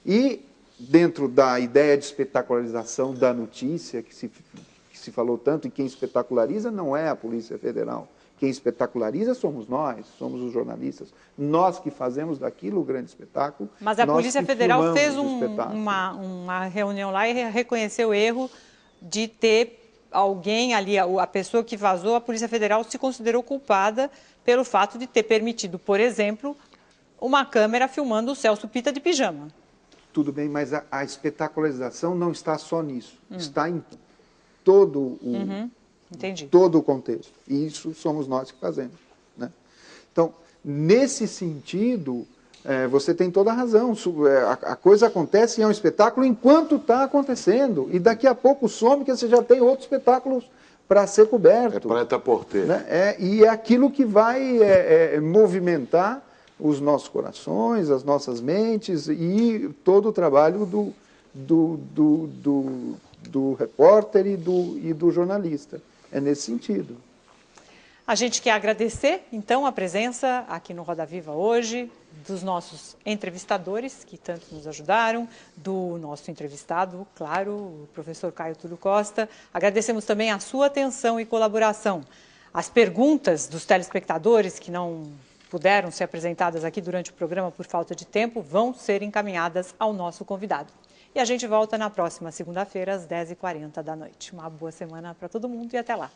E, dentro da ideia de espetacularização da notícia, que se falou tanto, e quem espetaculariza não é a Polícia Federal. Quem espetaculariza somos nós, somos os jornalistas. Nós que fazemos daquilo o grande espetáculo. Mas a Polícia Federal fez uma reunião lá e reconheceu o erro de ter alguém ali, a pessoa que vazou, a Polícia Federal se considerou culpada pelo fato de ter permitido, por exemplo, uma câmera filmando o Celso Pitta de pijama. Tudo bem, mas a espetacularização não está só nisso. Está em todo todo o contexto. E isso somos nós que fazemos. Né? Então, nesse sentido, você tem toda a razão. A coisa acontece e é um espetáculo enquanto está acontecendo. E daqui a pouco some que você já tem outros espetáculos para ser coberto. É prêt-à-porter. Né? E é aquilo que vai movimentar os nossos corações, as nossas mentes e todo o trabalho do repórter e do jornalista. É nesse sentido. A gente quer agradecer, então, a presença aqui no Roda Viva hoje, dos nossos entrevistadores, que tanto nos ajudaram, do nosso entrevistado, claro, o professor Caio Túlio Costa. Agradecemos também a sua atenção e colaboração. As perguntas dos telespectadores que não puderam ser apresentadas aqui durante o programa por falta de tempo vão ser encaminhadas ao nosso convidado. E a gente volta na próxima segunda-feira, às 10h40 da noite. Uma boa semana para todo mundo e até lá.